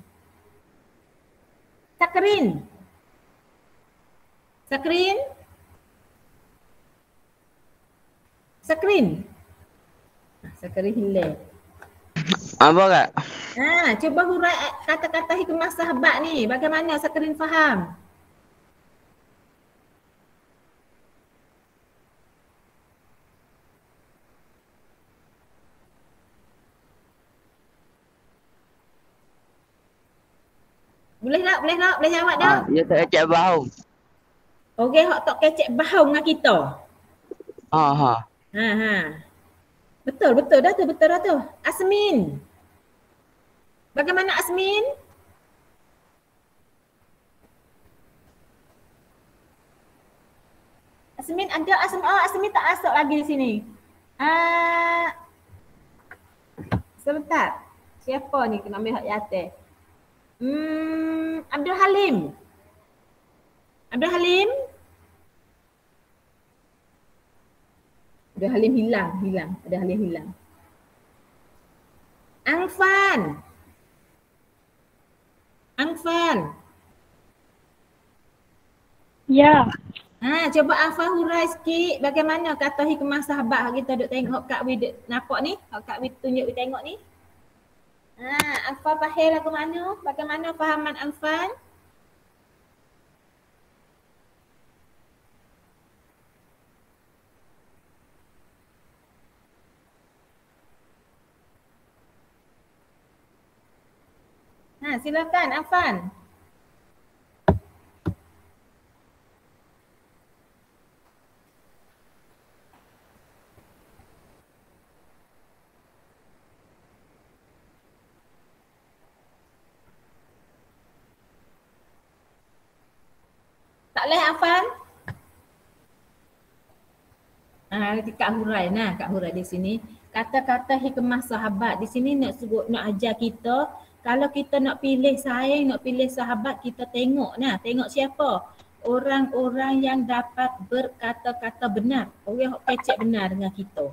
Sakrin. Sakrin hilang. Apa Kak? Cuba hurai kata-kata hikmah sahabat ni. Bagaimana Sakrin faham? Boleh jawab dah. Dia tak kecek bau. Orang hak tak kecek bahau dengan kita. Ha. Betul dah tu. Asmin. Bagaimana Asmin? Asmin ada Asmin tak masuk lagi di sini. Ah, sebentar. Siapa ni kena ambil hak Yatir? Abdul Halim. Abdul Halim? Abdul Halim hilang. Abdul Halim hilang. Angfan. Ya. Cuba Angfan hurai sikit bagaimana kata hikmah sahabat hak kita duk tengok Kak Wi duk nampak ni, hak Kak Wi tunjuk Wi tengok ni. Angfan faham lagu mana? Bagaimana fahaman Angfan? Silakan Afan. Tak boleh Afan? Kak hurai Kak hurai di sini. Kata-kata hikmah sahabat di sini nak sebut, nak ajar kita kalau kita nak pilih saing, nak pilih sahabat, kita tengok tengok siapa? Orang-orang yang dapat berkata-kata benar. Orang yang kecek benar dengan kita.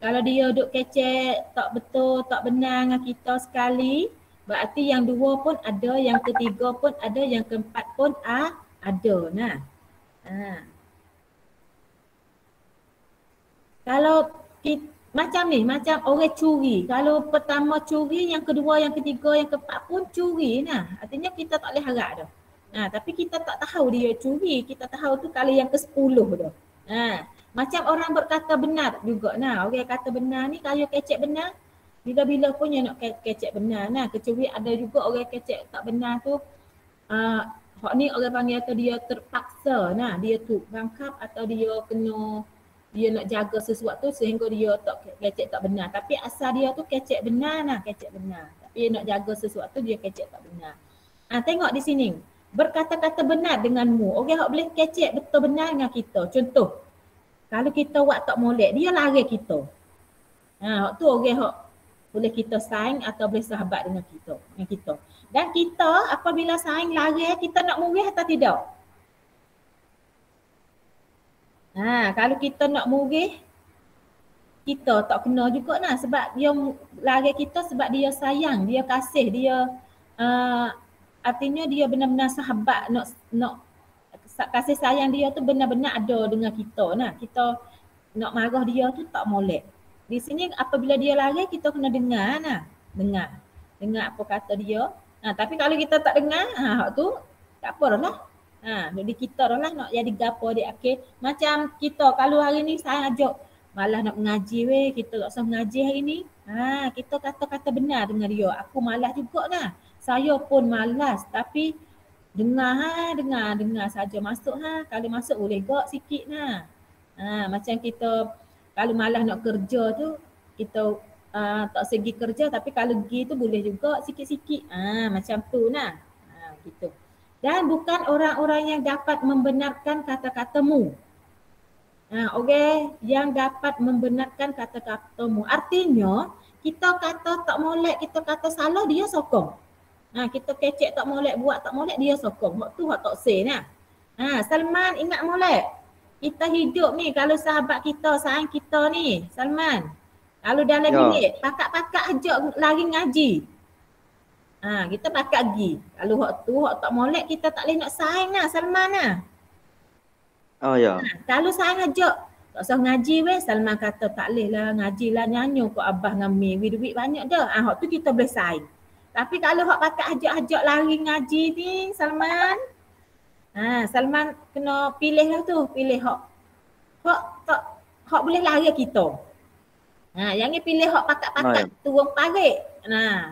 Kalau dia duk kecek, tak betul, tak benar dengan kita sekali, berarti yang dua pun ada, yang ketiga pun ada, yang keempat pun ada. Kalau macam ni, macam orang curi. Kalau pertama curi, yang kedua, yang ketiga, yang keempat pun curi. Artinya kita tak boleh harap dah. Tapi kita tak tahu dia curi. Kita tahu tu kalau yang ke-10 dah. Macam orang berkata benar juga. Orang kata benar ni kalau kecek benar, bila-bila pun yang nak kecek benar. Kecuali ada juga orang kecek tak benar tu. Hak ni orang panggil tu dia terpaksa. Dia tu rangkap atau dia kena, dia nak jaga sesuatu sehingga dia tak kecek tak benar. Tapi asal dia tu kecek benar kecek benar. Tapi dia nak jaga sesuatu dia kecek tak benar. Tengok di sini. Berkata-kata benar denganmu. Orang hak boleh kecek betul benar dengan kita. Contoh, kalau kita buat tak molek, dia lari kita. Hak tu orang hak boleh kita saing atau boleh sahabat dengan kita. Dan kita apabila saing lari, kita nak murih atau tidak? Kalau kita nak murih, kita tak kena juga sebab dia lari kita sebab dia sayang, dia kasih, dia artinya dia benar-benar sahabat, nak kasih sayang dia tu benar-benar ada dengan kita. Kita nak marah dia tu tak molek. Di sini apabila dia lari, kita kena dengar dengar apa kata dia. Tapi kalau kita tak dengar, hak tu tak apa dah lah. Jadi kita dah lah nak jadi gapo di akhir. Macam kita kalau hari ni saya ajak malah nak mengaji kita tak usah mengaji hari ni. Kita kata-kata benar dengan dia. Aku malas juga Saya pun malas tapi dengar saja masuk Kalau masuk boleh gak sikit macam kita kalau malas nak kerja tu kita tak segi kerja tapi kalau pergi tu boleh juga sikit-sikit. Macam tu gitu. Dan bukan orang-orang yang dapat membenarkan kata-katamu. Orang yang dapat membenarkan kata-katamu. Artinya kita kata tak molek, kita kata salah, dia sokong. Kita kecek tak molek, buat tak molek, dia sokong. Waktu hak tak say Salman ingat molek. Kita hidup ni kalau sahabat kita, sayang kita ni, Salman. Kalau dalam bilik, pakak-pakak ajak lari ngaji. Kita pakat pergi. Kalau hak tu, hak tak molek, kita tak boleh nak sayang Salman Oh ya. Kalau sayang ajak, tak usah ngaji Salman kata tak boleh lah ngaji lah, nyanyi kau abah dengan mi, duit banyak dah. Hak tu kita boleh sayang. Tapi kalau hak pakat ajak-ajak lari ngaji ni Salman, Salman kena pilih lah tu, pilih hak boleh lari kita. Yang ni pilih hak pakat-pakat turun parit.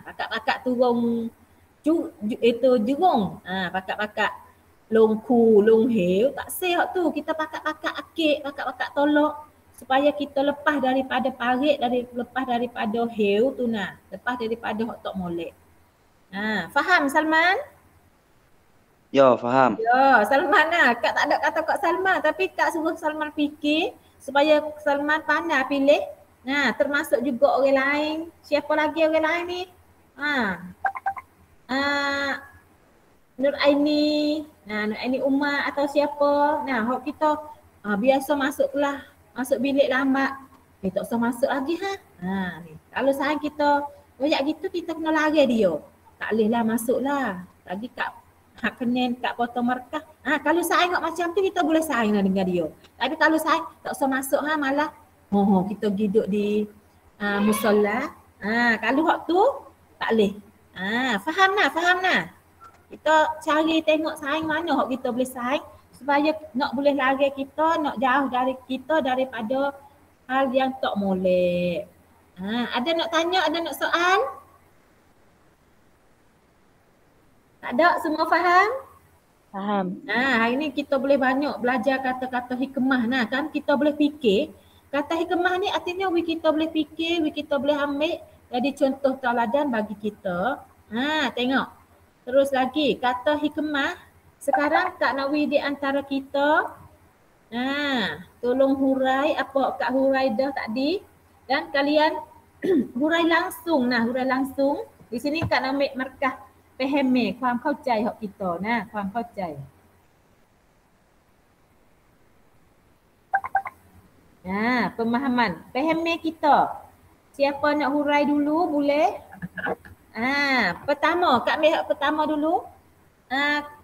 Pakat-pakat turun jurung. Pakat-pakat longku, long hew. Tak say hak tu. Kita pakat-pakat akik, pakat-pakat tolak. Supaya kita lepas daripada parit, lepas daripada hew tu lepas daripada hak tak molek. Faham Salman? Ya, faham. Ya, Salman Kak tak ada kata Kak Salman tapi Kak suruh Salman fikir supaya Salman pandai pilih. Nah, termasuk juga orang lain. Siapa lagi orang lain ni? Nur Aini. Nur Aini Umar atau siapa. Nah, hok kita biasa masuk kelas, masuk bilik lambat. Tak usah masuk lagi ni. Kalau sayang kita royak gitu, kita kena lari dia. Tak boleh lah masuk lah. Lagi kat hak kenen, kat potong markah. Kalau sayang macam tu, kita boleh sayang lah dengan dia. Tapi kalau sayang, tak usah masuk malah kita duduk di musola. Kalau hak tu, tak boleh. Faham nah. Kita cari tengok saing mana hak kita boleh saing supaya nak boleh lari kita, nak jauh dari kita daripada hal yang tak molek. Ada nak tanya, ada nak soal? Tak ada, semua faham? Faham. Hari ni kita boleh banyak belajar kata-kata hikmah kan kita boleh fikir. Kata hikmah ni artinya kita boleh fikir, kita boleh ambil jadi contoh tauladan bagi kita. Tengok. Terus lagi kata hikmah. Sekarang Kak Nawi di antara kita tolong hurai apa Kak hurai dah tadi dan kalian hurai langsung. Hurai langsung. Di sini Kak nak ambil markah fahami ความเข้าใจ hak kita ความเข้าใจ pemahaman fahami kita. Siapa nak hurai dulu boleh? Pertama Kak ambil hak pertama dulu.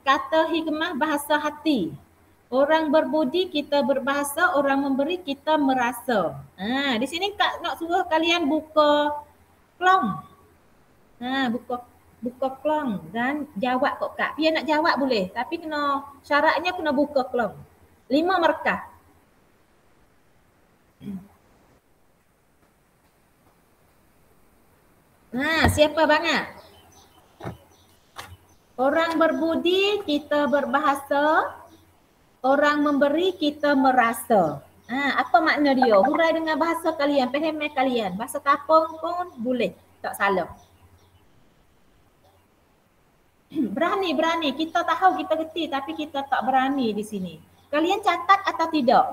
Kata hikmah bahasa hati. Orang berbudi kita berbahasa, orang memberi kita merasa. Di sini Kak nak suruh kalian buka klong. Buka klong dan jawab kok Kak. Dia nak jawab boleh, tapi syaratnya kena buka klong. 5 markah. Siapa banyak? Orang berbudi kita berbahasa, orang memberi kita merasa. Apa makna dia? Hurai dengan bahasa kalian, faham kalian. Bahasa kapung pun boleh, tak salah. Berani. Kita tahu, kita kerti tapi kita tak berani di sini. Kalian catat atau tidak?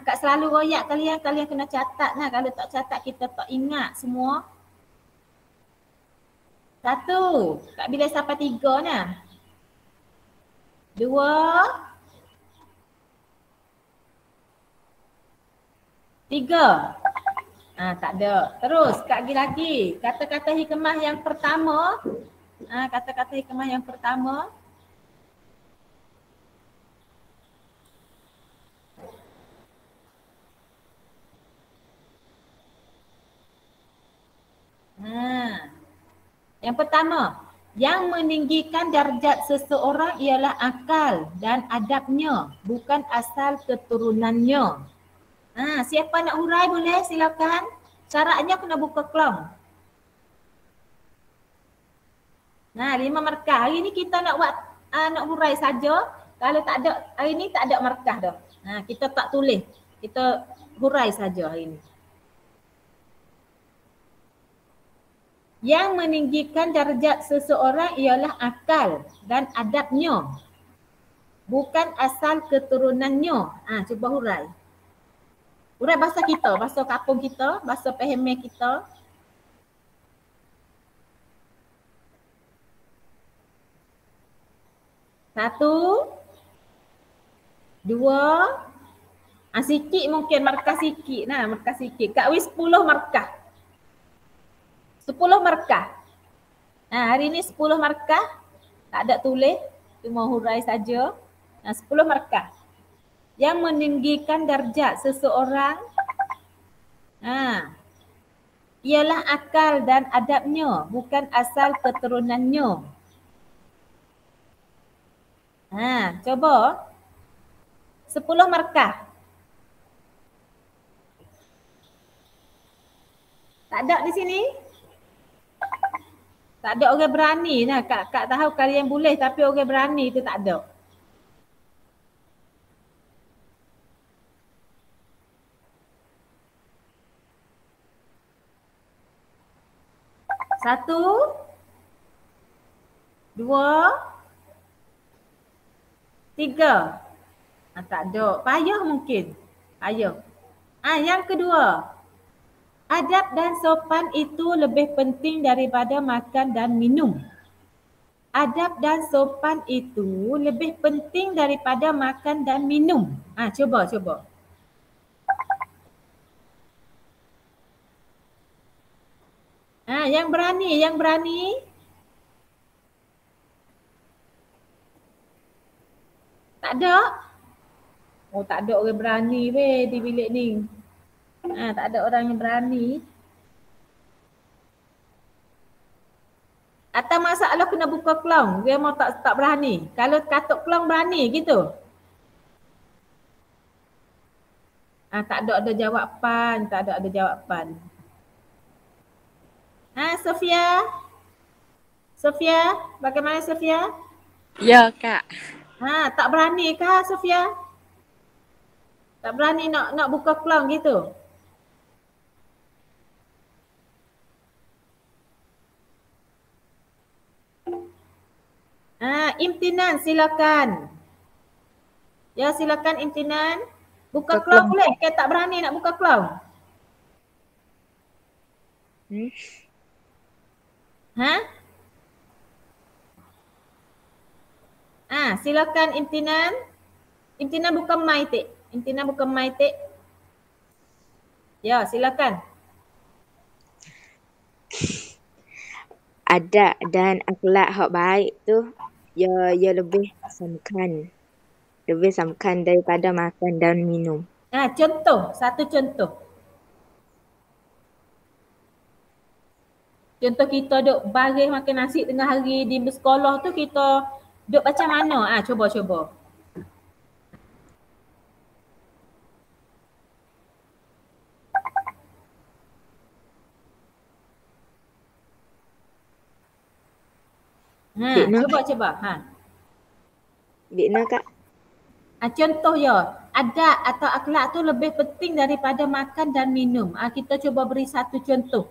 Kak selalu royak kalian kena catat. Kalau tak catat kita tak ingat semua. 1. Kak bila sampai 3 2. 3. Tak ada. Terus Kak lagi. Kata-kata hikmah yang pertama. Kata-kata hikmah yang pertama. Yang pertama, yang meninggikan darjat seseorang ialah akal dan adabnya, bukan asal keturunannya. Siapa nak hurai boleh silakan. Syaratnya kena buka klong. 5 markah. Hari ni kita nak buat nak hurai saja. Kalau tak ada hari ni tak ada markah dah. Kita tak tulis. Kita hurai saja hari ni. Yang meninggikan darjat seseorang ialah akal dan adabnya, bukan asal keturunannya. Cuba hurai. Hurai bahasa kita, bahasa kapung kita, bahasa pahami kita. Satu, 2, sikit mungkin markah sikit. Markah sikit. Kak Wi 10 markah. 10 markah. Hari ni 10 markah. Tak ada tulis. Cuma hurai saja. 10 markah. Yang meninggikan darjat seseorang ialah akal dan adabnya, bukan asal keturunannya. Coba. 10 markah. Tak ada di sini? Tak ada orang berani. Kak tahu kalian boleh tapi orang berani tu tak ada. Satu, 2, 3. Tak ada. Payah mungkin. Ayo. Yang kedua. Adab dan sopan itu lebih penting daripada makan dan minum. Adab dan sopan itu lebih penting daripada makan dan minum. Cuba. Yang berani. Tak ada? Oh, tak ada orang berani weh di bilik ni. Tak ada orang yang berani. Atau masalah kena buka kelong, dia mau tak berani. Kalau katuk kelong berani gitu. Tak ada jawapan, Sofia, bagaimana Sofia? Ya, Kak. Tak berani kah Sofia? Tak berani nak buka kelong gitu? Imtinan silakan. Ya silakan Imtinan. Buka kelong boleh ke tak berani nak buka kelong? Silakan Imtinan. Imtinan buka mic tik. Ya silakan. Adab dan akhlak hak baik tu ia lebih samkan daripada makan dan minum. Satu contoh. Contoh kita duk baris makan nasi tengah hari di sekolah tu kita duk macam mana? Cuba. Cuba. Dikna Kak. Contoh ya, adab atau akhlak tu lebih penting daripada makan dan minum. Kita cuba beri satu contoh.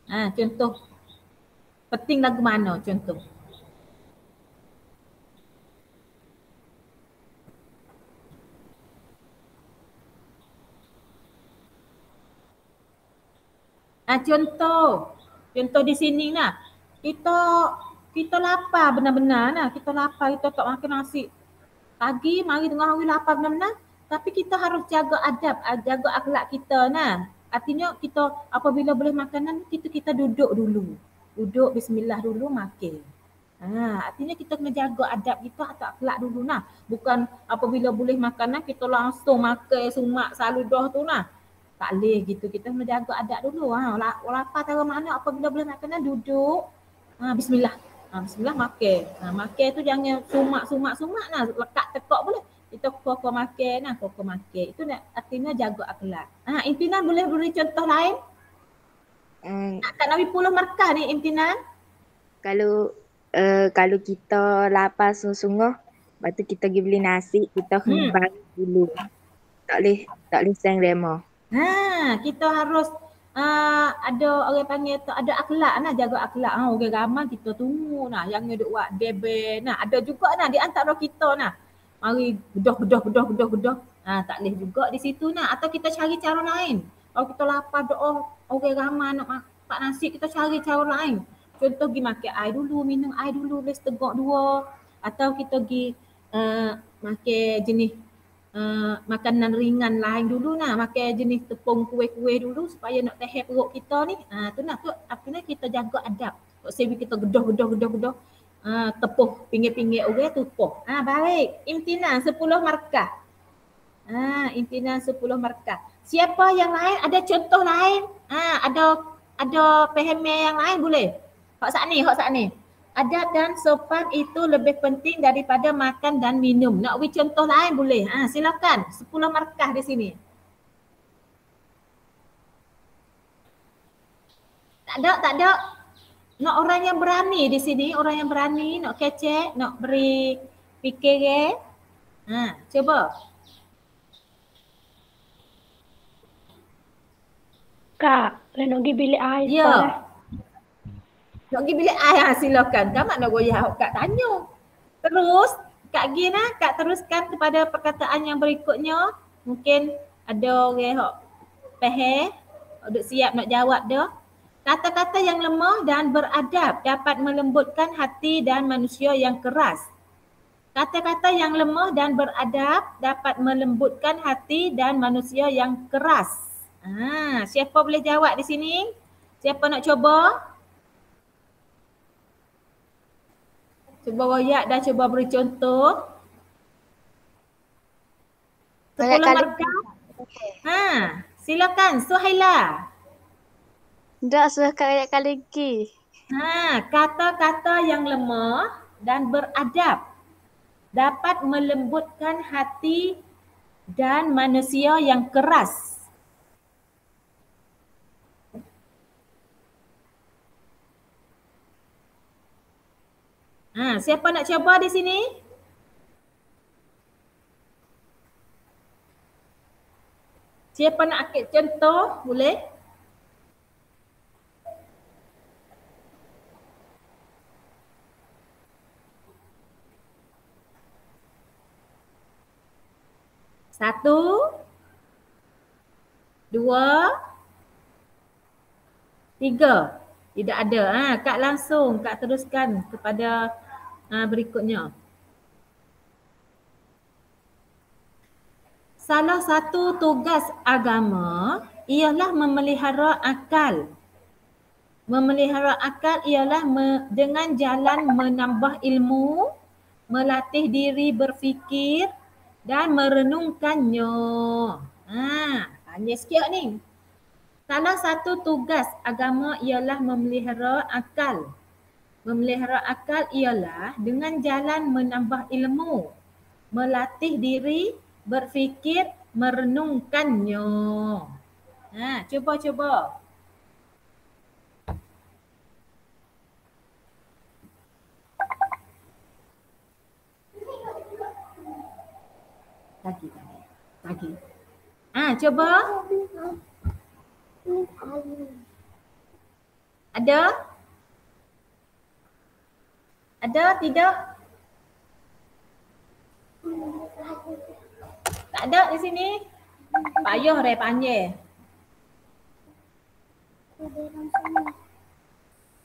Contoh penting lagu mana contoh? Contoh di sini lah. Kita lapar benar-benar lah. Kita tak makan nasi. Pagi, mari tengah hari lapar benar-benar. Tapi kita harus jaga adab, jaga akhlak kita nah. Artinya kita apabila boleh makanan, kita duduk dulu. Duduk bismillah dulu makan. Artinya kita kena jaga adab kita atau akhlak dulu nah. Bukan apabila boleh makanan kita langsung makan sumak saludah tu nah. Tak boleh gitu. Kita kena jaga adab dulu. Lapar tahu mana apabila boleh makanan duduk. Bismillah. Bismillah makan. Makan tu jangan sumak nah. Lekat tekak boleh. Kita koko makan. Itu artinya jaga akhlak. Imtinan boleh beri contoh lain? Tak nak 10 markah ni Imtinan. Kalau kita lapar sungguh-sungguh, lepas tu kita pergi beli nasi, kita kena bagi dulu. Tak boleh sayang rema. Kita harus ada orang panggil tu ada akhlak nah, jaga akhlak. Orang ramai kita tunggu nah, yang duk buat debe nah, ada juga nah di antara kita nah. Mari gedah. Tak boleh juga di situ nah, atau kita cari cara lain. Kalau kita lapar doa orang ramai nak makan nasi, kita cari cara lain. Contoh pergi makan air dulu, minum air dulu, boleh setegak dua. Atau kita pergi makan jenis makanan ringan lain dulu nah, makan jenis tepung kuih-kuih dulu supaya nak tahan perut kita ni. Tu artinya kita jaga adab. Tak sebi kita gedah. Tepuh pinggir-pinggir orang tupuh. Baik. Imtinan 10 markah. Imtinan 10 markah. Siapa yang lain ada contoh lain? Ada pahaman yang lain boleh? Hak saat ni. Adab dan sopan itu lebih penting daripada makan dan minum. Nak beri contoh lain boleh? Silakan. 10 markah di sini. Tak ada. Nak orang yang berani di sini, orang yang berani nak kecek, nak beri fikir coba. Kak, nak pergi bilik air. Ya. Nak pergi bilik air, silakan. Kamu nak goyah Kak tanya. Terus Kak Gina, Kak teruskan kepada perkataan yang berikutnya. Mungkin Ada orang hok faham, duk siap nak jawab dah. Kata-kata yang lemah dan beradab dapat melembutkan hati dan manusia yang keras. Kata-kata yang lemah dan beradab dapat melembutkan hati dan manusia yang keras. Siapa boleh jawab di sini? Siapa nak cuba? Cuba royak dan cuba beri contoh. 10 Banyak kali. markah. Silakan Suhaila. Tak suruh kat banyak kali lagi. Kata-kata yang lemah dan beradab dapat melembutkan hati dan manusia yang keras. Siapa nak cuba di sini? Siapa nak akik contoh? Boleh? Satu, dua, tiga. Tidak ada. Kak langsung, Kak teruskan kepada berikutnya. Salah satu tugas agama ialah memelihara akal. Memelihara akal ialah dengan jalan menambah ilmu, melatih diri berfikir dan merenungkannya. Tanya sikit ni. Salah satu tugas agama ialah memelihara akal. Memelihara akal ialah dengan jalan menambah ilmu, melatih diri berfikir, merenungkannya. Cuba. Lagi. Cuba. Ada? Ada? Tidak? Tak ada di sini? Payah panggil.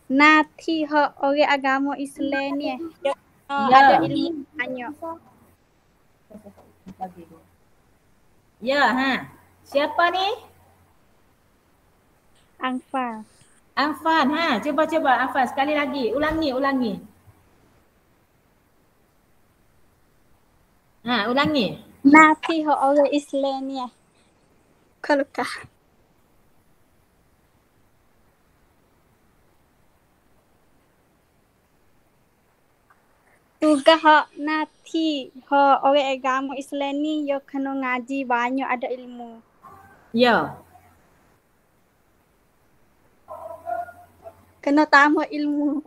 Nanti orang agama Islam ni Ya. ada ilmu banyak. Ya, Siapa ni? Angfal. Afan, cuba Afan sekali lagi. Ulangi. Ulangi. Nanti orang Islam ni kalau kah tugas nanti orang agama Islam ni yo kena ngaji banyak ada ilmu. Ya. Kena tambah ilmu.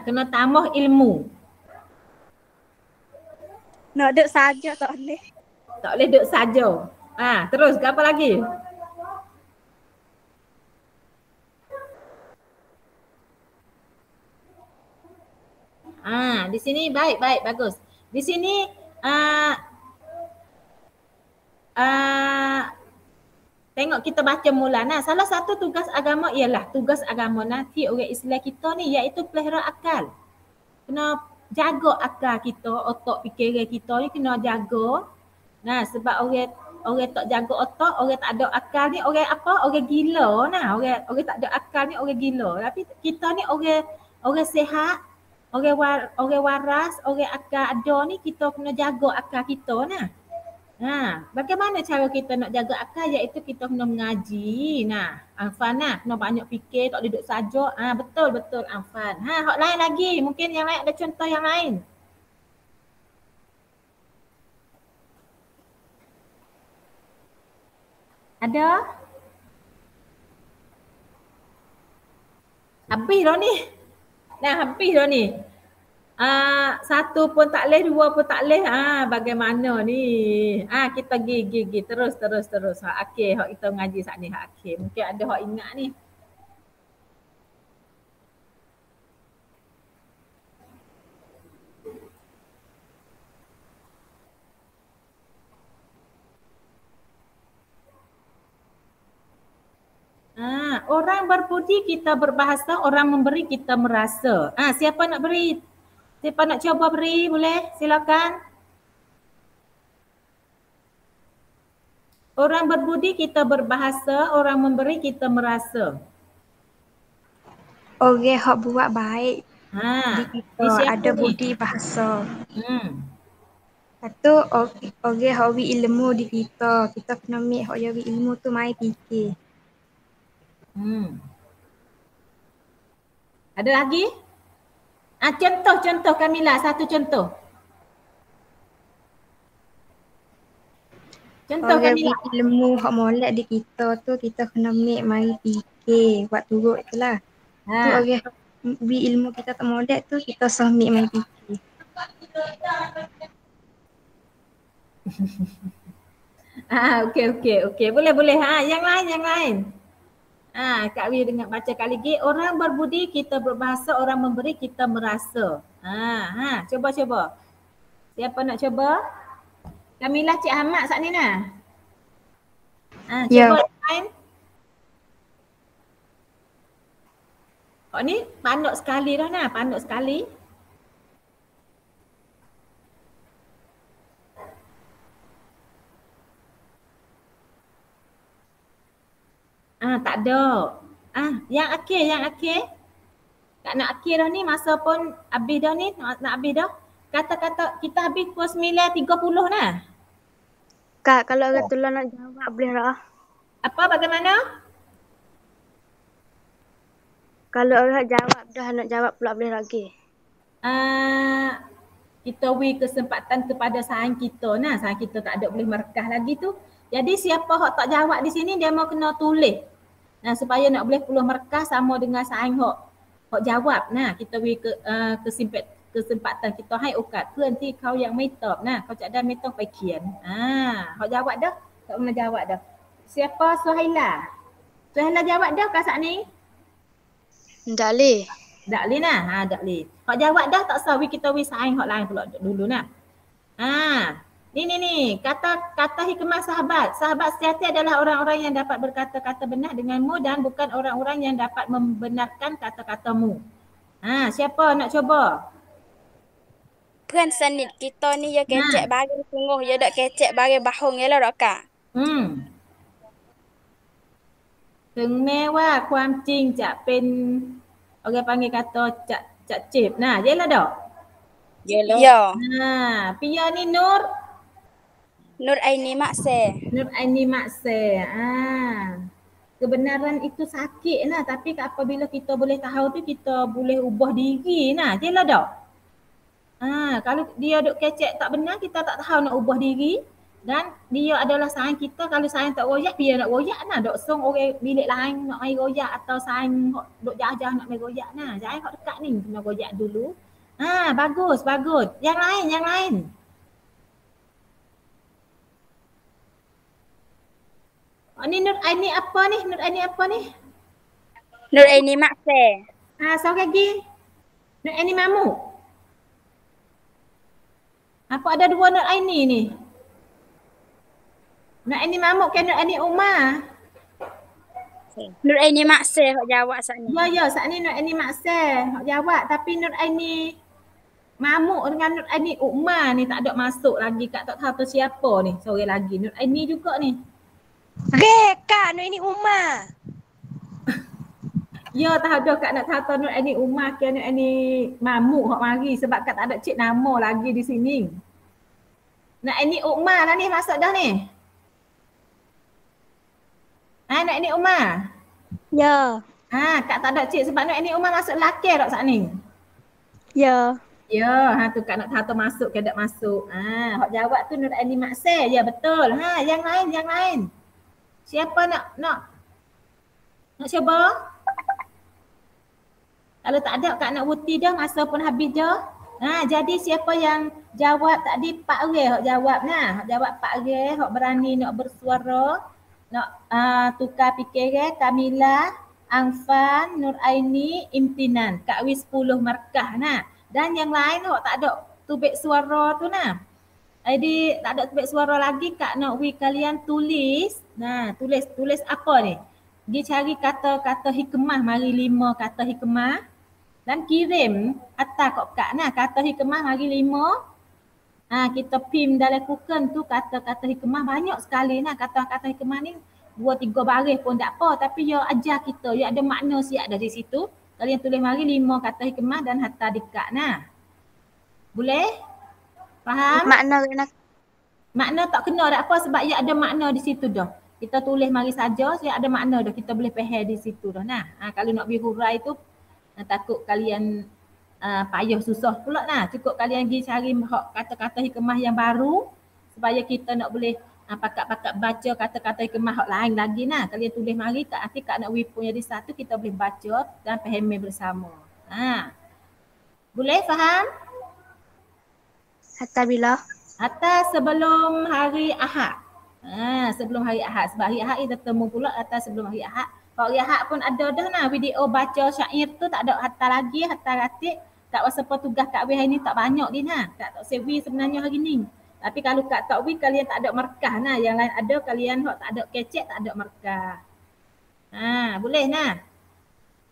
Kena tambah ilmu. Nak duduk saja tak boleh. Tak boleh duduk saja. Terus ke apa lagi? Di sini baik, bagus. Di sini tengok kita baca mula. Salah satu tugas agama ialah tugas agama nanti orang Islam kita ni iaitu pelihara akal. Kena jaga akal kita, otak fikiran kita ni kena jaga. Sebab orang tak jaga otak, orang tak ada akal ni orang apa? Orang gila . Orang tak ada akal ni orang gila. Tapi kita ni orang sihat, orang waras, orang akal ada ni kita kena jaga akal kita . Bagaimana cara kita nak jaga akal iaitu kita kena mengaji. Afan kena banyak fikir, tak duduk saja. Betul Afan. Hak lain lagi, mungkin yang lain ada contoh yang lain. Ada? Habis dah ni. Habis dah ni. Satu pun tak leh, dua pun tak leh. Bagaimana ni? Kita pergi terus. Hak akhir, hak kita mengaji saat ni hak akhir. Mungkin ada hak ingat ni. orang berbudi kita berbahasa, orang memberi kita merasa. Siapa nak beri? Siapa nak cuba beri? Boleh? Silakan. Orang berbudi kita berbahasa, orang memberi kita merasa. Orang hak buat baik di Ni kita siapa ada ni? budi bahasa. Hmm. Lepas tu orang hak wi ilmu di kita kena ambil hak wi ilmu tu mai fikir. Ada lagi? Contoh Kamila, satu contoh. Contoh Orang Kamila. wi ilmu hak molek di kita tu kita kena ambil mai fikir buat turut tu lah. Tu orang hak wi ilmu kita tak molek tu kita usah ambil mai fikir. Okey. Boleh. Yang lain. Kak Wi dengar baca kali lagi. Orang berbudi kita berbahasa, orang memberi kita merasa. Cuba. Siapa nak cuba? Kamila, Cik Ahmad saat ni nah. Ya. Cuba lain. Ni panduk sekali dah nah, panduk sekali. Tak ada. Yang akhir. Tak nak akhir dah ni, masa pun habis dah ni, nak habis dah. Kata-kata kita habis pukul 9.30 nah. Kak, kalau orang tu nak jawab boleh tak? Apa, bagaimana? Kalau orang jawab dah nak jawab pula boleh lagi. Kita beri kesempatan kepada saing kita nah. Saing kita tak ada boleh merekah lagi tu. Jadi siapa hak tak jawab di sini dia mau kena tulis. Supaya nak boleh puluh merekah sama dengan saing hak jawab. Kita beri kesempatan kita hai ukat. Ke nanti kau yang mai top nah. Kau cak dah mai top pai kian. Hak jawab dah. Tak pernah jawab dah. Siapa? Suhaila. Suhaila jawab dah kah saat ni? Tak boleh. Tak boleh nah. Tak boleh. Hak jawab dah tak usah kita wi saing hak lain pula dulu nah. Ni kata hikmah sahabat. Sahabat sejati adalah orang-orang yang dapat berkata-kata benar denganmu dan bukan orang-orang yang dapat membenarkan kata-katamu. Siapa nak cuba? Puan sanit kita ni ya kecek bagi sungguh ya dak kecek bagi bahung ya lah dok Kak. ถึงแม้ว่าความจริงจะเป็นorang panggil kata cak cip. Jelah dak? Ya. Pia ni Nur Nur Aini Makse. Kebenaran itu sakit lah, tapi apabila kita boleh tahu tu kita boleh ubah diri nah. Jelah dak? Kalau dia duk kecek tak benar, kita tak tahu nak ubah diri. Dan dia adalah saing kita, kalau saing tak royak, dia nak royak nah. Dok song orang bilik lain nak mai royak atau saing duk jauh-jauh nak mai royak nah. Jangan hak dekat ni kena royak dulu. Bagus. Yang lain. Ni Nur Aini apa ni? Nur Aini Makse. Seorang lagi. Nur Aini Mamu. Apa ada dua Nur Aini ni? Nur Aini Mamu ke Nur Aini Umar? Nur Aini Makse hok jawab saat ni. Ya, saat ni Nur Aini Makse hok jawab, tapi Nur Aini Mamu dengan Nur Aini Umar ni tak ada masuk lagi. Kak tak tahu tu siapa ni. Seorang lagi Nur Aini juga ni. Kak, Nur Aini Umar. Ya, tahu dah Kak nak tahu Nur Aini Umar ke Nur Aini Mamu hok mari sebab Kak tak ada cik nama lagi di sini. Nur Aini Umar lah ni masuk dah ni. Nur Aini Umar. Ya. Kak tak ada cik sebab Nur Aini Umar masuk lelaki tak saat ni? Ya. Ya, tu Kak nak tahu masuk ke tak masuk. Hok jawab tu Nur Aini Makse. Ya betul. Yang lain. Siapa nak cuba? Kalau tak ada Kak nak buti dah, masa pun habis dah. Jadi siapa yang jawab tadi Pak Re hok jawab nah. Hok jawab Pak Re, hok berani nak bersuara, nak tukar fikiran. Kamila, Angfan, Nur Aini, Imtinan. Kak Wi 10 markah nah. Dan yang lain hok tak ada tubik suara tu nah. Jadi tak ada tubik suara lagi, Kak nak Wi kalian tulis. Tulis apa ni? Pergi cari kata-kata hikmah, mari 5 kata hikmah dan kirim hantar kat Kak nah. Kata hikmah mari 5. Kita pin dalam kuken tu kata-kata hikmah banyak sekali nah. Kata-kata hikmah ni 2-3 baris pun tak apa, tapi dia ajar kita, dia ada makna siap dari situ. Kalian tulis mari 5 kata hikmah dan hantar dekat nah. Boleh? Faham? Makna tak kena tak apa sebab ia ada makna di situ dah. Kita tulis mari saja, dia ada makna dah. Kita boleh faham di situ dah nah. Kalau nak beri hurai tu takut kalian payah susah pula nah. Cukup kalian pergi cari kata-kata hikmah yang baru supaya kita nak boleh pakat-pakat baca kata-kata hikmah hak lain lagi nah. Kalian tulis mari nanti Kak nak beri punya di satu, kita boleh baca dan fahami bersama. Boleh faham? Hatta bila? Hatta sebelum hari Ahad. Sebelum hari Ahad. Sebab hari Ahad kita temu pula hatta sebelum hari Ahad. Kalau hari Ahad pun ada dah nah video baca syair tu, tak ada hatta lagi, hatta ratik. Kak rasa petugas Kak Wi hari ni tak banyak dia nah. Kak tak sewi sebenarnya hari ni. Tapi kalau Kak tak Wi kalian tak ada markah nah. Yang lain ada, kalian hok tak ada kecek, tak ada markah. Boleh nah.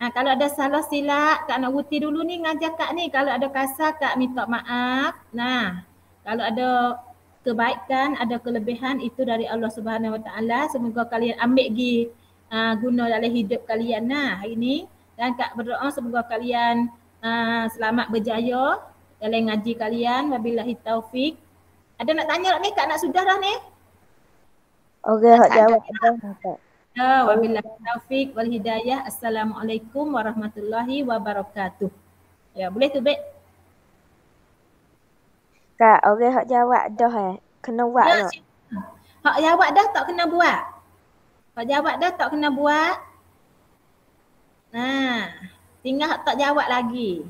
Kalau ada salah silap, Kak nak wuti dulu ni ngajar Kak ni. Kalau ada kasar, Kak minta maaf. Nah, kalau ada kebaikan, ada kelebihan, itu dari Allah Subhanahu Wa Taala. Semoga kalian ambil pergi guna dalam hidup kalian nah hari ni. Dan Kak berdoa semoga kalian selamat berjaya dalam ngaji kalian. Wabillahi taufik. Ada nak tanya tak ni? Kak nak sudah dah ni? Okey, hak jawab dah. Wabillahi taufik wal hidayah. Assalamualaikum warahmatullahi wabarakatuh. Ya, boleh tu Bek? Kak, okey hak jawab dah kena buat tak? Hak jawab dah tak kena buat. Hak jawab dah tak kena buat. Tinggal hak tak jawab lagi.